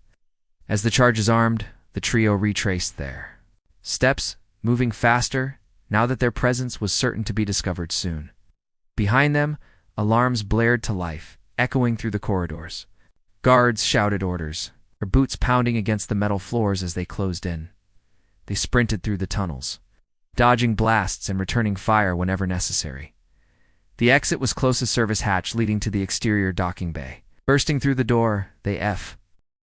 Speaker 1: As the charges armed, the trio retraced their steps, moving faster, now that their presence was certain to be discovered soon. Behind them, alarms blared to life, echoing through the corridors. Guards shouted orders, their boots pounding against the metal floors as they closed in. They sprinted through the tunnels, dodging blasts and returning fire whenever necessary. The exit was closest service hatch leading to the exterior docking bay. Bursting through the door, they